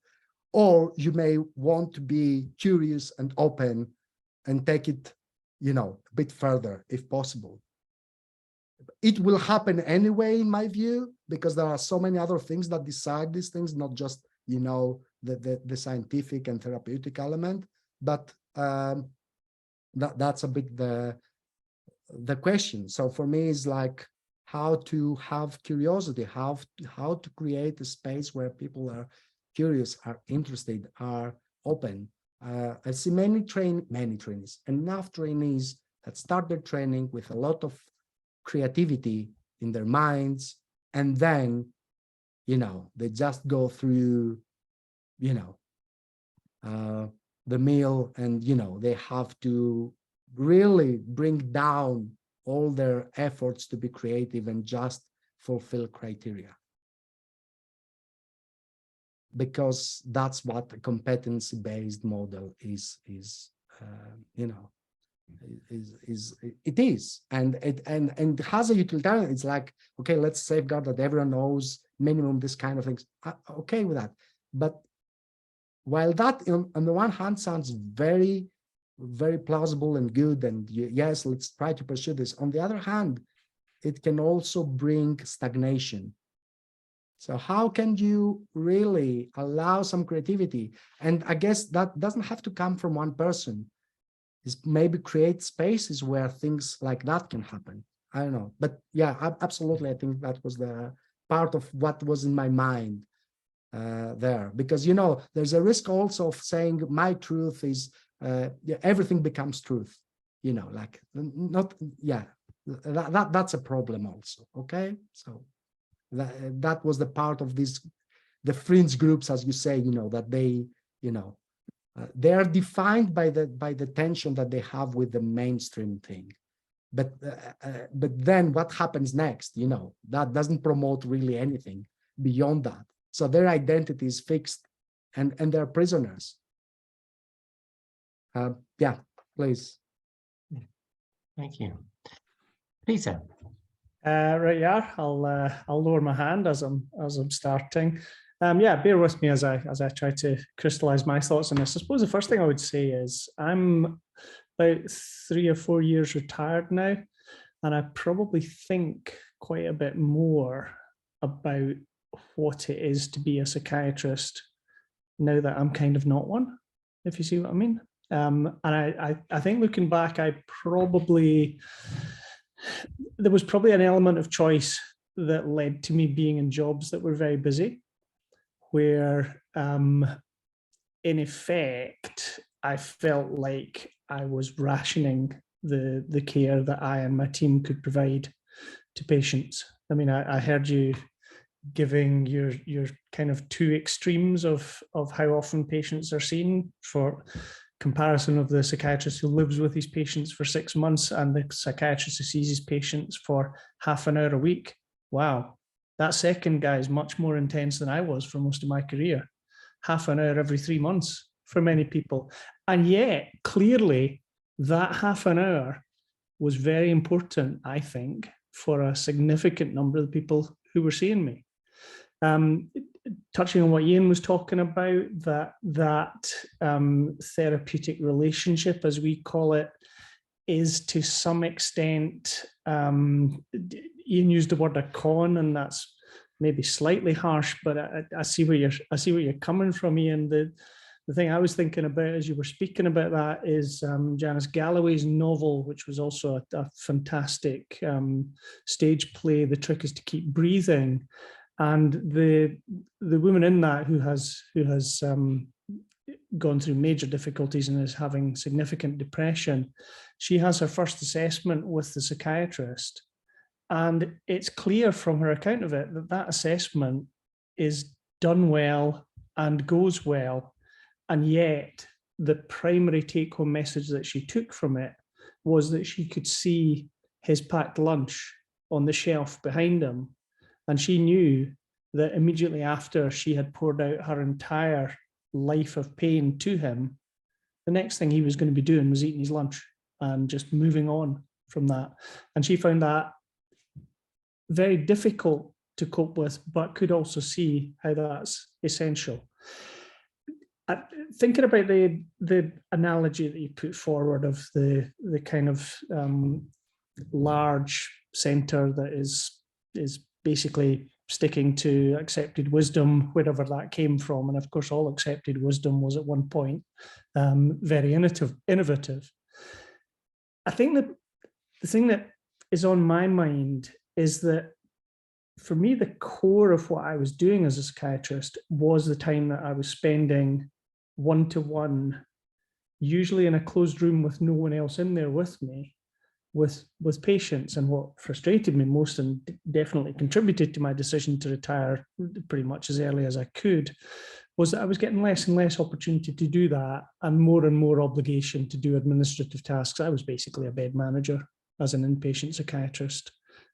Or you may want to be curious and open and take it, you know, a bit further if possible. It will happen anyway, in my view, because there are so many other things that decide these things, not just, you know, the scientific and therapeutic element, but that's a bit the question. So for me, it's like how to have curiosity, how to create a space where people are curious, are interested, are open. I see many trainees, enough trainees that start their training with a lot of creativity in their minds, and then, you know, they just go through, you know, the meal, and, you know, they have to really bring down all their efforts to be creative and just fulfill criteria. Because that's what a competency-based model is, you know, it is, and it has a utilitarian. It's like, okay, let's safeguard that everyone knows minimum this kind of things. Okay with that, but while that on the one hand sounds very, very plausible and good, and yes, let's try to pursue this. On the other hand, it can also bring stagnation. So how can you really allow some creativity? And I guess that doesn't have to come from one person. It's maybe create spaces where things like that can happen. I don't know, but yeah, absolutely. I think that was the part of what was in my mind there, because, you know, there's a risk also of saying my truth is everything becomes truth, you know, like not, yeah, that's a problem also. Okay, so that was the part of this, the fringe groups, as you say, you know, that they, you know, they are defined by the tension that they have with the mainstream thing, but then what happens next, you know, that doesn't promote really anything beyond that. So their identity is fixed, and they're prisoners. Yeah, please. Thank you, Peter. Right, yeah, I'll lower my hand as I'm starting. Yeah, bear with me as I try to crystallize my thoughts on this. I suppose the first thing I would say is I'm about 3 or 4 years retired now, and I probably think quite a bit more about what it is to be a psychiatrist now that I'm kind of not one, if you see what I mean. And I think looking back, there was probably an element of choice that led to me being in jobs that were very busy, where in effect, I felt like I was rationing the care that I and my team could provide to patients? I mean, I heard you giving your kind of two extremes of how often patients are seen, for comparison of the psychiatrist who lives with his patients for 6 months and the psychiatrist who sees his patients for half an hour a week. Wow, that second guy is much more intense than I was for most of my career. Half an hour every 3 months for many people. And yet, clearly, that half an hour was very important, I think, for a significant number of the people who were seeing me. Touching on what Ian was talking about, that therapeutic relationship, as we call it, is to some extent, Ian used the word a con, and that's maybe slightly harsh, but I see where you're coming from, Ian. The thing I was thinking about as you were speaking about that is Janice Galloway's novel, which was also a fantastic stage play, The Trick is to Keep Breathing. And the woman in that who has gone through major difficulties and is having significant depression, she has her first assessment with the psychiatrist. And it's clear from her account of it that that assessment is done well and goes well. And yet the primary take-home message that she took from it was that she could see his packed lunch on the shelf behind him. And she knew that immediately after she had poured out her entire life of pain to him, the next thing he was going to be doing was eating his lunch and just moving on from that. And she found that very difficult to cope with, but could also see how that's essential. Thinking about the analogy that you put forward of the kind of large centre that is basically sticking to accepted wisdom, wherever that came from, and of course all accepted wisdom was at one point very innovative. I think that the thing that is on my mind is that for me, the core of what I was doing as a psychiatrist was the time that I was spending one-to-one, usually in a closed room with no one else in there with me, with patients. And what frustrated me most and definitely contributed to my decision to retire pretty much as early as I could was that I was getting less and less opportunity to do that and more obligation to do administrative tasks. I was basically a bed manager as an inpatient psychiatrist.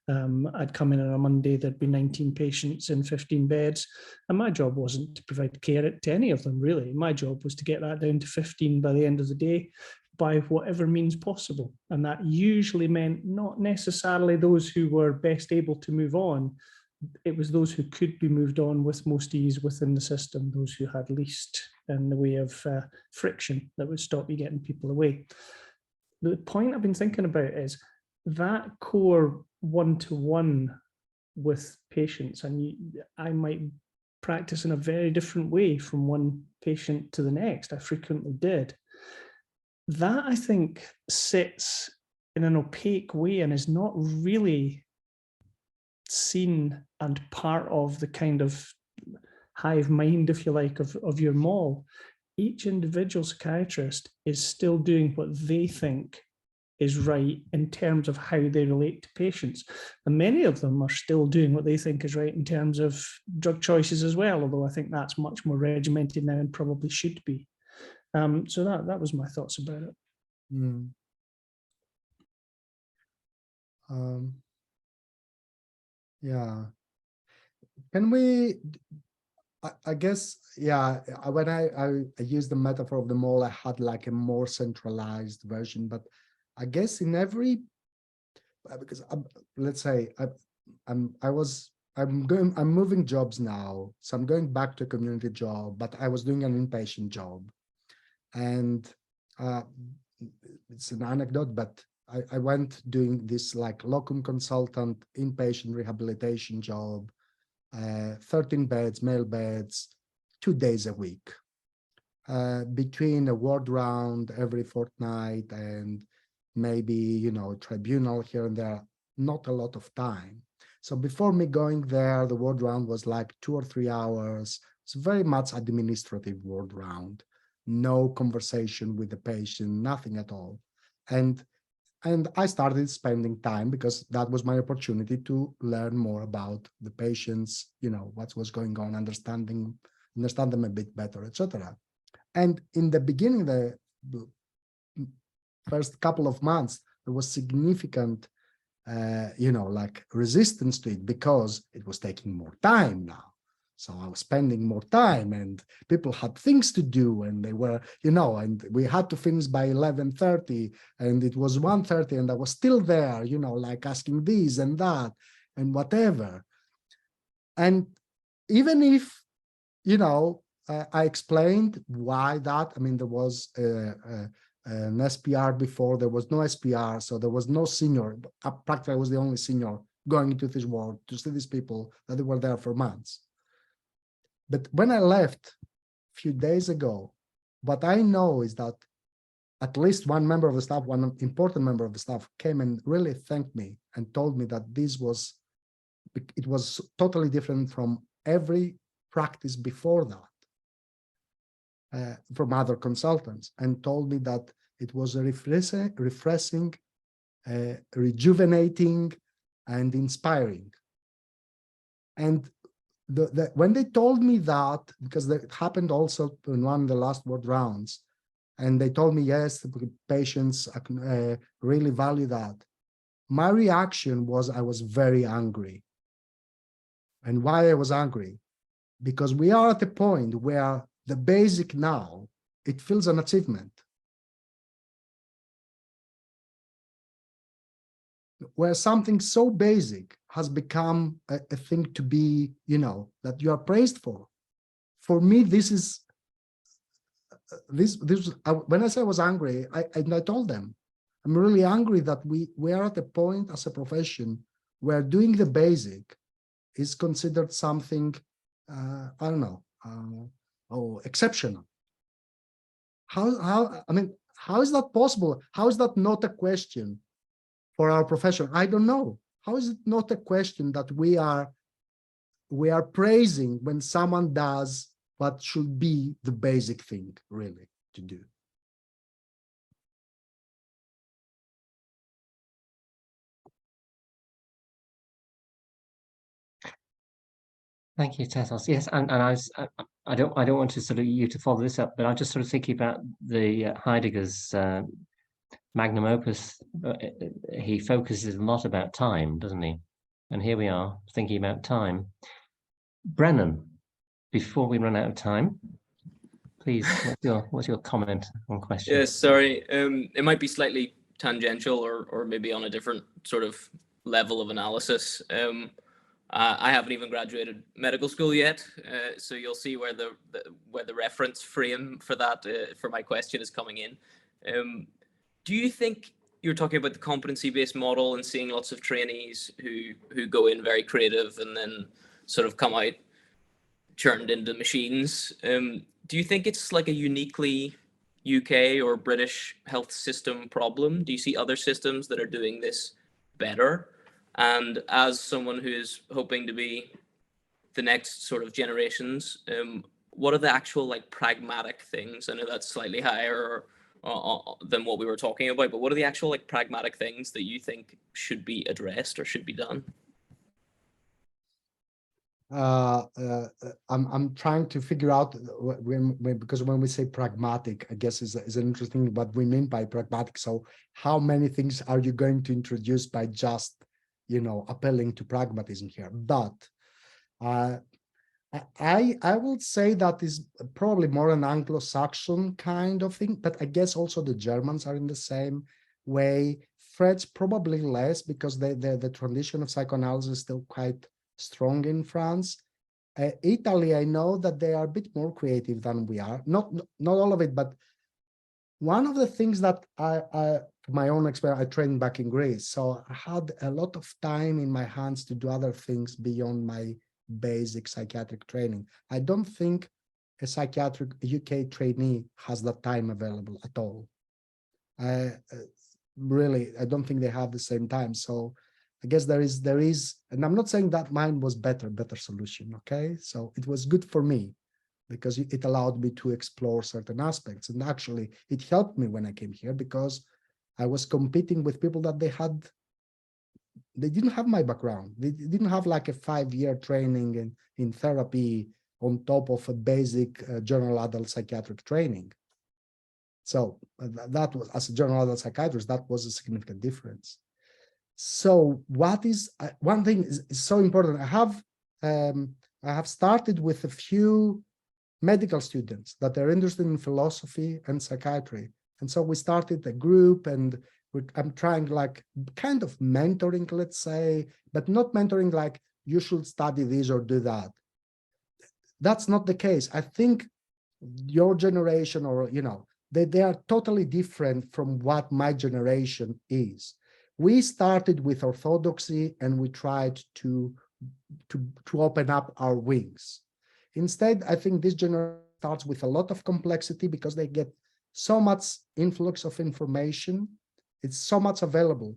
I'd come in on a Monday, there'd be 19 patients in 15 beds, and my job wasn't to provide care to any of them, really. My job was to get that down to 15 by the end of the day by whatever means possible. And that usually meant not necessarily those who were best able to move on. It was those who could be moved on with most ease within the system, those who had least in the way of friction that would stop you getting people away. The point I've been thinking about is that core one-to-one with patients, and I might practice in a very different way from one patient to the next. I frequently did. That, I think, sits in an opaque way and is not really seen and part of the kind of hive mind, if you like, of your mall. Each individual psychiatrist is still doing what they think is right in terms of how they relate to patients. And many of them are still doing what they think is right in terms of drug choices as well, although I think that's much more regimented now and probably should be. So that was my thoughts about it. Yeah. Can we, I guess, yeah, when I used the metaphor of the mall, I had like a more centralized version, but I guess in every, because let's say I'm moving jobs now, so I'm going back to a community job, but I was doing an inpatient job, and it's an anecdote, but I went doing this like locum consultant inpatient rehabilitation job, 13 beds, male beds, 2 days a week, between a ward round every fortnight and maybe, you know, tribunal here and there, not a lot of time. So before me going there, the ward round was like 2 or 3 hours. It's very much administrative ward round, no conversation with the patient, nothing at all. And And I started spending time because that was my opportunity to learn more about the patients, you know, what was going on, understand them a bit better, etc. And in the beginning, the first couple of months, there was significant, you know, like resistance to it because it was taking more time now. So I was spending more time and people had things to do and they were, you know, and we had to finish by 11:30 and it was 1:30 and I was still there, you know, like asking this and that and whatever. And even if, you know, I explained why that, I mean, there was an SPR before, there was no SPR, so there was no senior. Practically, I was the only senior going into this world to see these people that they were there for months. But when I left a few days ago, what I know is that at least one member of the staff, one important member of the staff came and really thanked me and told me that it was totally different from every practice before that, from other consultants, and told me that it was a refreshing, rejuvenating, and inspiring. And when they told me that, because it happened also in one of the last word rounds, and they told me, yes, the patients really value that. My reaction was I was very angry. And why I was angry? Because we are at a point where the basic now, it feels an achievement. Where something so basic has become a thing to be, you know, that you are praised for. For me, this is, when I say I was angry, I told them, I'm really angry that we are at a point as a profession where doing the basic is considered something, I don't know, exceptional. I mean, how is that possible? How is that not a question for our profession? I don't know. How is it not a question that we are praising when someone does what should be the basic thing really to do? Thank you, Tassos. Yes, and I don't want to sort of you to follow this up, but I'm just sort of thinking about the Heidegger's magnum opus. He focuses a lot about time, doesn't he? And here we are thinking about time. Brennan, before we run out of time, please, what's your comment on question? Yes, sorry. It might be slightly tangential or maybe on a different sort of level of analysis. I haven't even graduated medical school yet, so you'll see where the reference frame for that for my question is coming in. Do you think you're talking about the competency-based model and seeing lots of trainees who go in very creative and then sort of come out churned into machines? Do you think it's like a uniquely UK or British health system problem? Do you see other systems that are doing this better? And as someone who is hoping to be the next sort of generations, what are the actual like pragmatic things? I know that's slightly higher than what we were talking about, but what are the actual like pragmatic things that you think should be addressed or should be done? I'm trying to figure out because when we say pragmatic, I guess is an interesting what we mean by pragmatic. So how many things are you going to introduce by just, you know, appealing to pragmatism here? But I would say that is probably more an Anglo-Saxon kind of thing, but I guess also the Germans are in the same way. French probably less because the tradition of psychoanalysis is still quite strong in France. Italy, I know that they are a bit more creative than we are. Not all of it, but one of the things that my own experience, I trained back in Greece, so I had a lot of time in my hands to do other things beyond my basic psychiatric training. I don't think a psychiatric UK trainee has that time available at all. Really, I don't think they have the same time. So I guess there is, and I'm not saying that mine was better solution, okay? So it was good for me because it allowed me to explore certain aspects. And actually, it helped me when I came here because I was competing with people that they didn't have my background. They didn't have like a 5-year training in therapy on top of a basic general adult psychiatric training. So that was, as a general adult psychiatrist, that was a significant difference. So what is one thing is so important. I have started with a few medical students that are interested in philosophy and psychiatry. And so we started a group, and I'm trying like kind of mentoring, let's say, but not mentoring like you should study this or do that. That's not the case. I think your generation, or, you know, they are totally different from what my generation is. We started with orthodoxy and we tried to open up our wings. Instead, I think this generation starts with a lot of complexity because they get so much influx of information. It's so much available.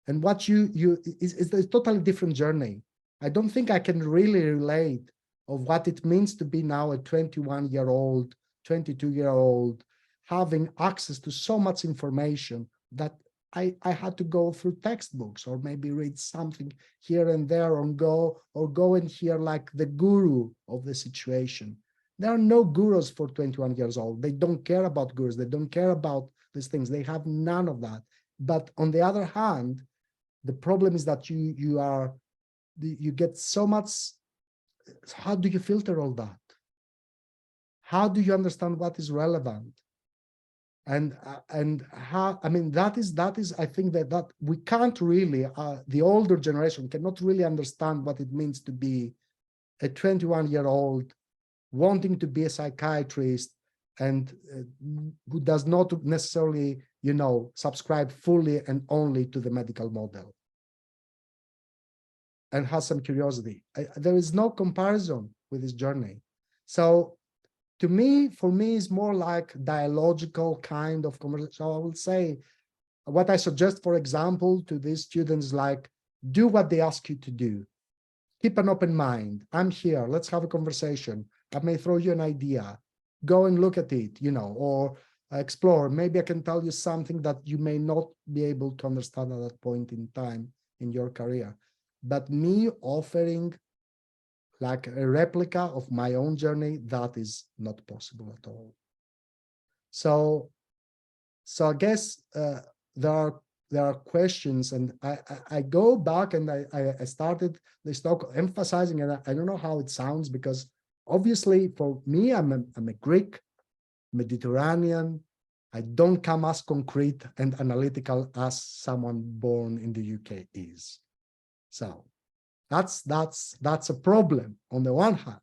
And what is a totally different journey. I don't think I can really relate of what it means to be now a 21-year-old, 22-year-old, having access to so much information that I had to go through textbooks or maybe read something here and there or go and hear like the guru of the situation. There are no gurus for 21 years old. They don't care about gurus. They don't care about these things. They have none of that. But on the other hand, the problem is that you get so much. How do you filter all that? How do you understand what is relevant? And how, I mean, that is I think that we can't really, the older generation cannot really understand what it means to be a 21-year-old wanting to be a psychiatrist and who does not necessarily, you know, subscribe fully and only to the medical model and has some curiosity. There is no comparison with this journey. So for me, it's more like dialogical kind of conversation. So I will say, what I suggest, for example, to these students, like, do what they ask you to do. Keep an open mind. I'm here. Let's have a conversation. I may throw you an idea. Go and look at it, you know, or explore. Maybe I can tell you something that you may not be able to understand at that point in time in your career. But me offering like a replica of my own journey, that is not possible at all. So I guess there are questions, and I go back and I started this talk emphasizing, and I don't know how it sounds, because obviously for me, I'm a Greek, Mediterranean. I don't come as concrete and analytical as someone born in the UK is. So that's a problem on the one hand.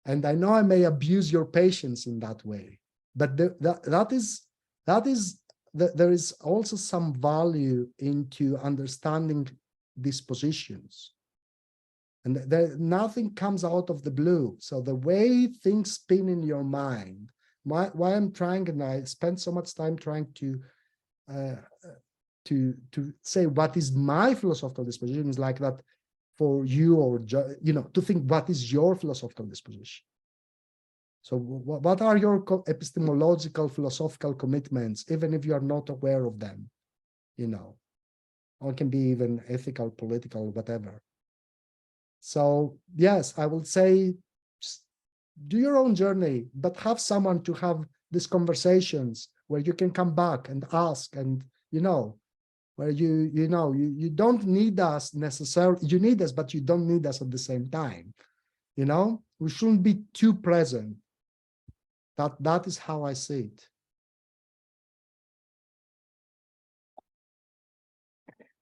And I know I may abuse your patience in that way, but there is also some value into understanding these positions. And nothing comes out of the blue. So the way things spin in your mind, why I'm trying, and I spend so much time trying to say what is my philosophical disposition, is like that for you, or, you know, to think what is your philosophical disposition. So what are your epistemological, philosophical commitments, even if you are not aware of them, you know, or it can be even ethical, political, whatever. So yes, I would say just do your own journey, but have someone to have these conversations where you can come back and ask, and, you know, where you don't need us necessarily. You need us, but you don't need us at the same time. You know, we shouldn't be too present. That is how I see it.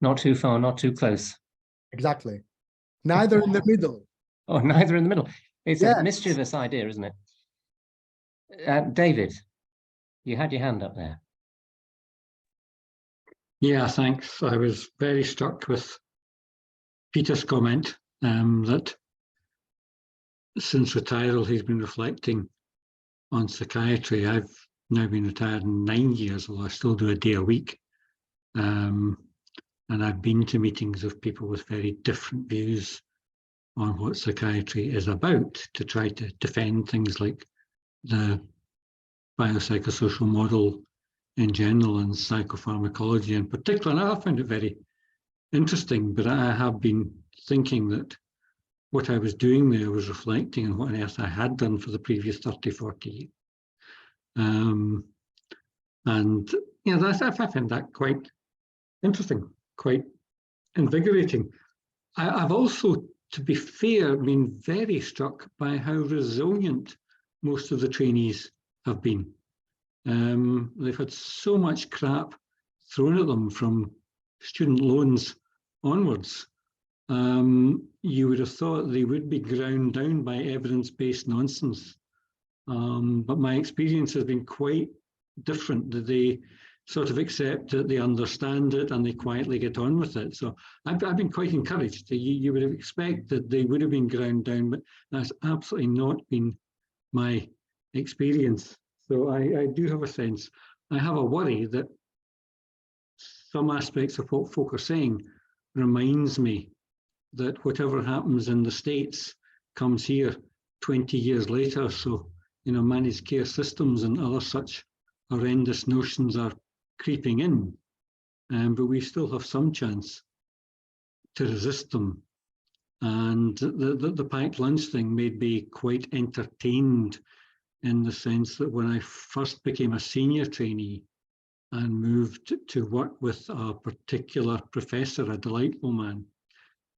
Not too far, not too close. Exactly. Neither in the middle. Oh, neither in the middle. It's Yes. a mischievous idea, isn't it? David, you had your hand up there. Yeah, thanks. I was very struck with Peter's comment that since retiral he's been reflecting on psychiatry. I've now been retired 9 years, although I still do a day a week. And I've been to meetings of people with very different views on what psychiatry is about, to try to defend things like the biopsychosocial model in general and psychopharmacology in particular. And I found it very interesting, but I have been thinking that what I was doing there was reflecting on what on earth I had done for the previous 30, 40 years. And you know, I found that quite interesting, quite invigorating. I've also, to be fair, been very struck by how resilient most of the trainees have been. They've had so much crap thrown at them from student loans onwards. You would have thought they would be ground down by evidence-based nonsense. But my experience has been quite different, that they sort of accept it, they understand it, and they quietly get on with it. So I've been quite encouraged. You would have expected they would have been ground down, but that's absolutely not been my experience. So I do have a sense. I have a worry that some aspects of what folk are saying reminds me that whatever happens in the States comes here 20 years later. So, you know, managed care systems and other such horrendous notions are creeping in, but we still have some chance to resist them. And the packed lunch thing made me quite entertained, in the sense that when I first became a senior trainee and moved to work with a particular professor, a delightful man,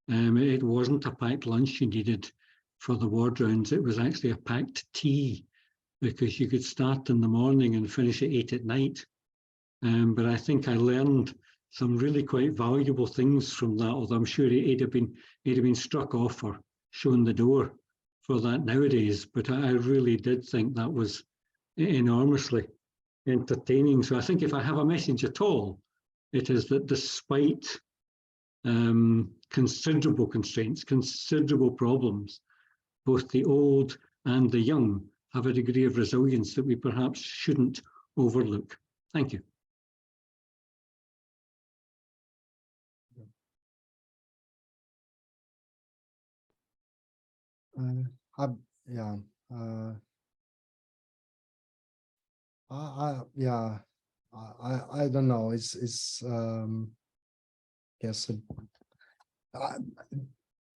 it wasn't a packed lunch you needed for the ward rounds, it was actually a packed tea, because you could start in the morning and finish at 8 at night. But I think I learned some really quite valuable things from that, although I'm sure he'd have been struck off or shown the door for that nowadays. But I really did think that was enormously entertaining. So I think if I have a message at all, it is that despite considerable constraints, considerable problems, both the old and the young have a degree of resilience that we perhaps shouldn't overlook. Thank you. I don't know. I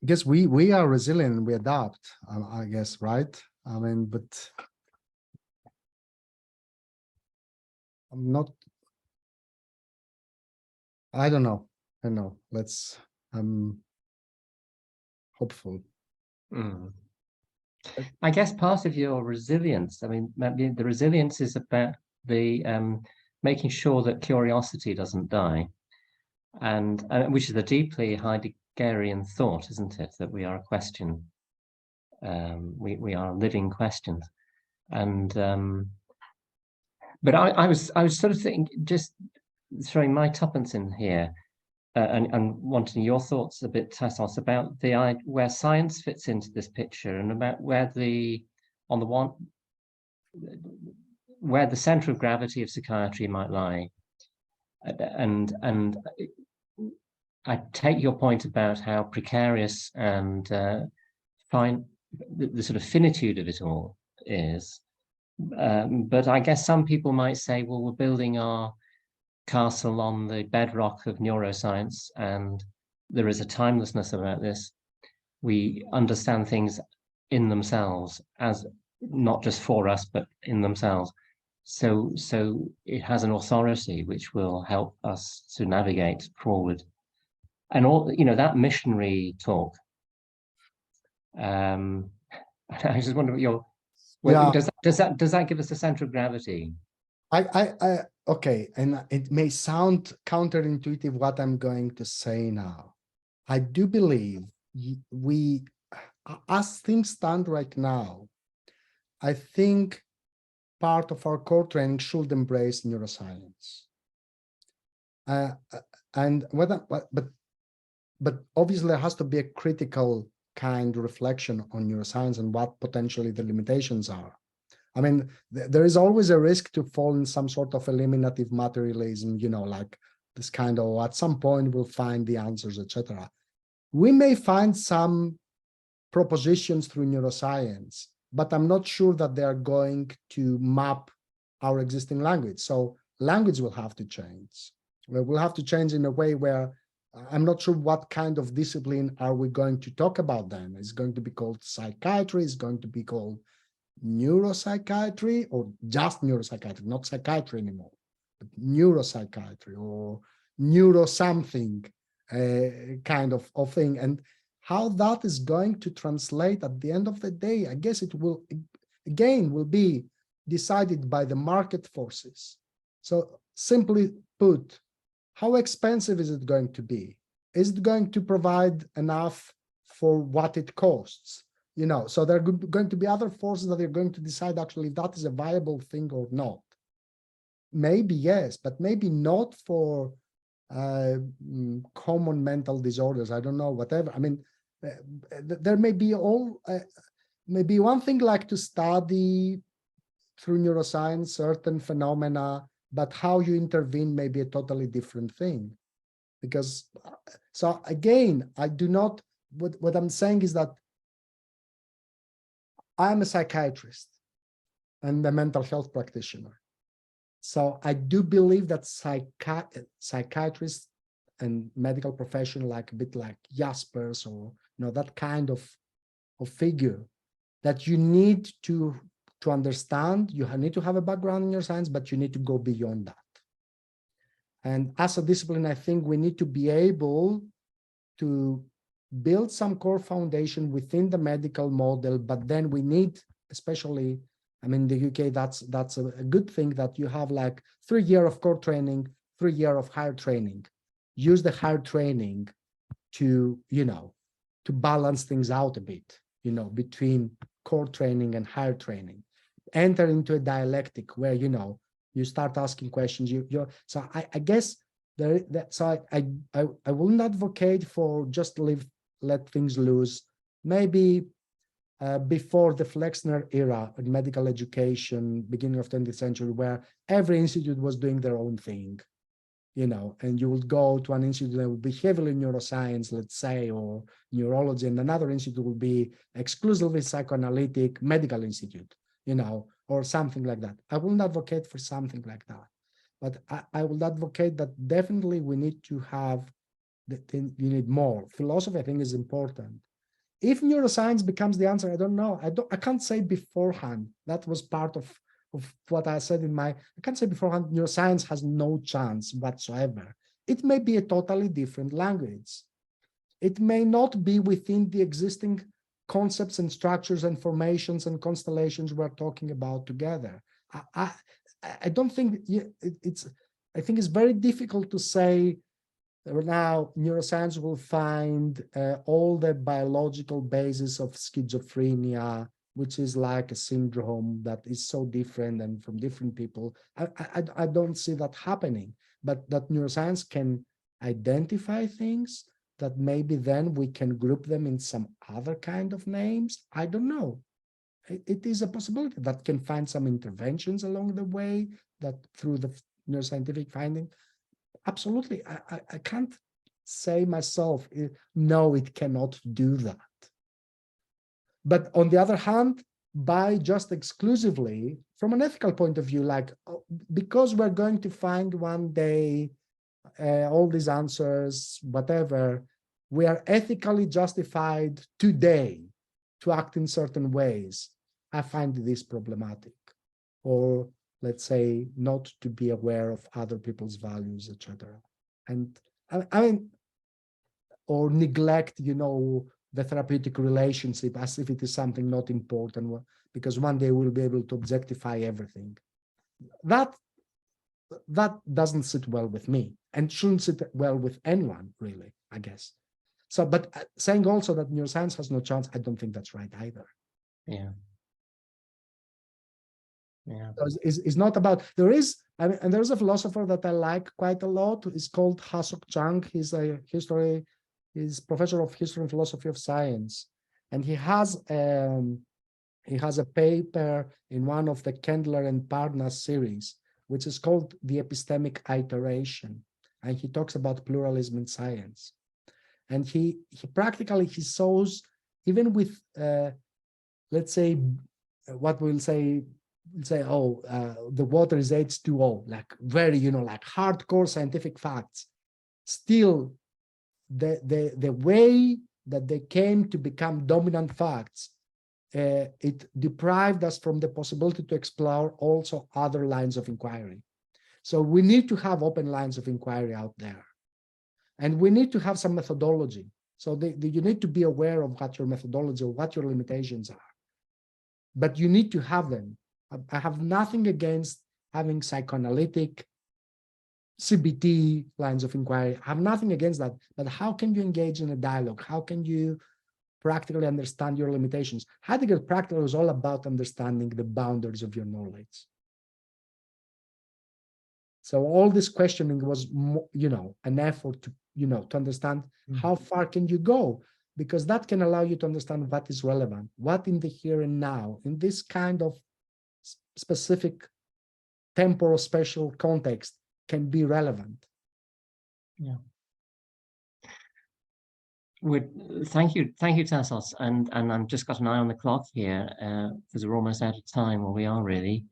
guess we are resilient. We adapt. I guess, right? I mean, but I'm not. I don't know. I don't know. I'm hopeful. I guess part of your resilience, I mean, the resilience is about the making sure that curiosity doesn't die, and which is a deeply Heideggerian thought, isn't it? That we are a question, we are living questions, and but I was sort of thinking, just throwing my tuppence in here. And wanting your thoughts a bit, Tassos, about where science fits into this picture, and about where the center of gravity of psychiatry might lie. And I take your point about how precarious and fine the sort of finitude of it all is. But I guess some people might say, well, we're building our castle on the bedrock of neuroscience, and there is a timelessness about this. We understand things in themselves, as not just for us, but in themselves. So it has an authority which will help us to navigate forward. And all, you know, that missionary talk. I just wonder what does that give us a center of gravity? Okay, and it may sound counterintuitive what I'm going to say now. I do believe we, as things stand right now, I think part of our core training should embrace neuroscience. But obviously there has to be a critical kind of reflection on neuroscience and what potentially the limitations are. I mean, there is always a risk to fall in some sort of eliminative materialism, you know, like this kind of, at some point we'll find the answers, etc. We may find some propositions through neuroscience, but I'm not sure that they are going to map our existing language. So language will have to change. We'll have to change in a way where I'm not sure what kind of discipline are we going to talk about then. It's going to be called psychiatry, it's going to be called neuropsychiatry, or just neuropsychiatry, not psychiatry anymore, but neuropsychiatry or neuro something kind of thing. And how that is going to translate at the end of the day, I guess it will, again, will be decided by the market forces. So simply put, how expensive is it going to be? Is it going to provide enough for what it costs? You know, so there are going to be other forces that are going to decide actually if that is a viable thing or not. Maybe yes, but maybe not for common mental disorders. I don't know, whatever. I mean, there may be maybe one thing like to study through neuroscience certain phenomena, but how you intervene may be a totally different thing. Because, so again, I do not, what I'm saying is that I'm a psychiatrist and a mental health practitioner. So I do believe that psychiatrists and medical profession, like a bit like Jaspers or that kind of figure, that you need to understand, you need to have a background in neuroscience, but you need to go beyond that. And as a discipline, I think we need to be able to build some core foundation within the medical model, but then we need, especially, I mean, in the UK, that's a good thing that you have like 3 years of core training, 3 years of higher training. Use the higher training to, to balance things out a bit, between core training and higher training. Enter into a dialectic where, you start asking questions. So I guess I will not advocate for just let things loose. Maybe before the Flexner era in medical education, beginning of 20th century, where every institute was doing their own thing, and you would go to an institute that would be heavily neuroscience, let's say, or neurology, and another institute would be exclusively psychoanalytic medical institute, or something like that. I will not advocate for something like that, but I will advocate that definitely we need to have, you need more. Philosophy, I think, is important. If neuroscience becomes the answer, I don't know. I can't say beforehand. That was part of what I said I can't say beforehand, neuroscience has no chance whatsoever. It may be a totally different language. It may not be within the existing concepts and structures and formations and constellations we're talking about together. I don't think I think it's very difficult to say now neuroscience will find all the biological basis of schizophrenia, which is like a syndrome that is so different and from different people. I don't see that happening, but that neuroscience can identify things that maybe then we can group them in some other kind of names. I don't know. It is a possibility that can find some interventions along the way that through the neuroscientific finding. Absolutely. I can't say myself, no, it cannot do that. But on the other hand, by just exclusively, from an ethical point of view, like, because we're going to find one day all these answers, whatever, we are ethically justified today to act in certain ways. I find this problematic. Or let's say not to be aware of other people's values, etc. And I mean, or neglect, the therapeutic relationship as if it is something not important, because one day we'll be able to objectify everything. That doesn't sit well with me and shouldn't sit well with anyone, really, I guess. So, but saying also that neuroscience has no chance, I don't think that's right either. Yeah. Yeah. It's not about, and there's a philosopher that I like quite a lot. It's called Ha-Seok Chang. He's professor of history and philosophy of science. And he has a paper in one of the Kendler and Parnas series, which is called The Epistemic Iteration. And he talks about pluralism in science. And he practically, he shows, even with, let's say, what we'll say, say, oh, the water is H2O, like very, like hardcore scientific facts. Still, the way that they came to become dominant facts, it deprived us from the possibility to explore also other lines of inquiry. So we need to have open lines of inquiry out there. And we need to have some methodology. So you need to be aware of what your methodology or what your limitations are. But you need to have them. I have nothing against having psychoanalytic, CBT lines of inquiry. I have nothing against that. But how can you engage in a dialogue? How can you practically understand your limitations? Heidegger practically was all about understanding the boundaries of your knowledge. So all this questioning was, an effort to, to understand how far can you go, because that can allow you to understand what is relevant, what in the here and now, in this kind of specific temporal spatial context can be relevant. Yeah. Thank you, Tassos. And I've just got an eye on the clock here because we're almost out of time, or we are really.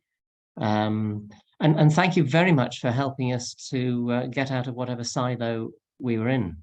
And thank you very much for helping us to get out of whatever silo we were in.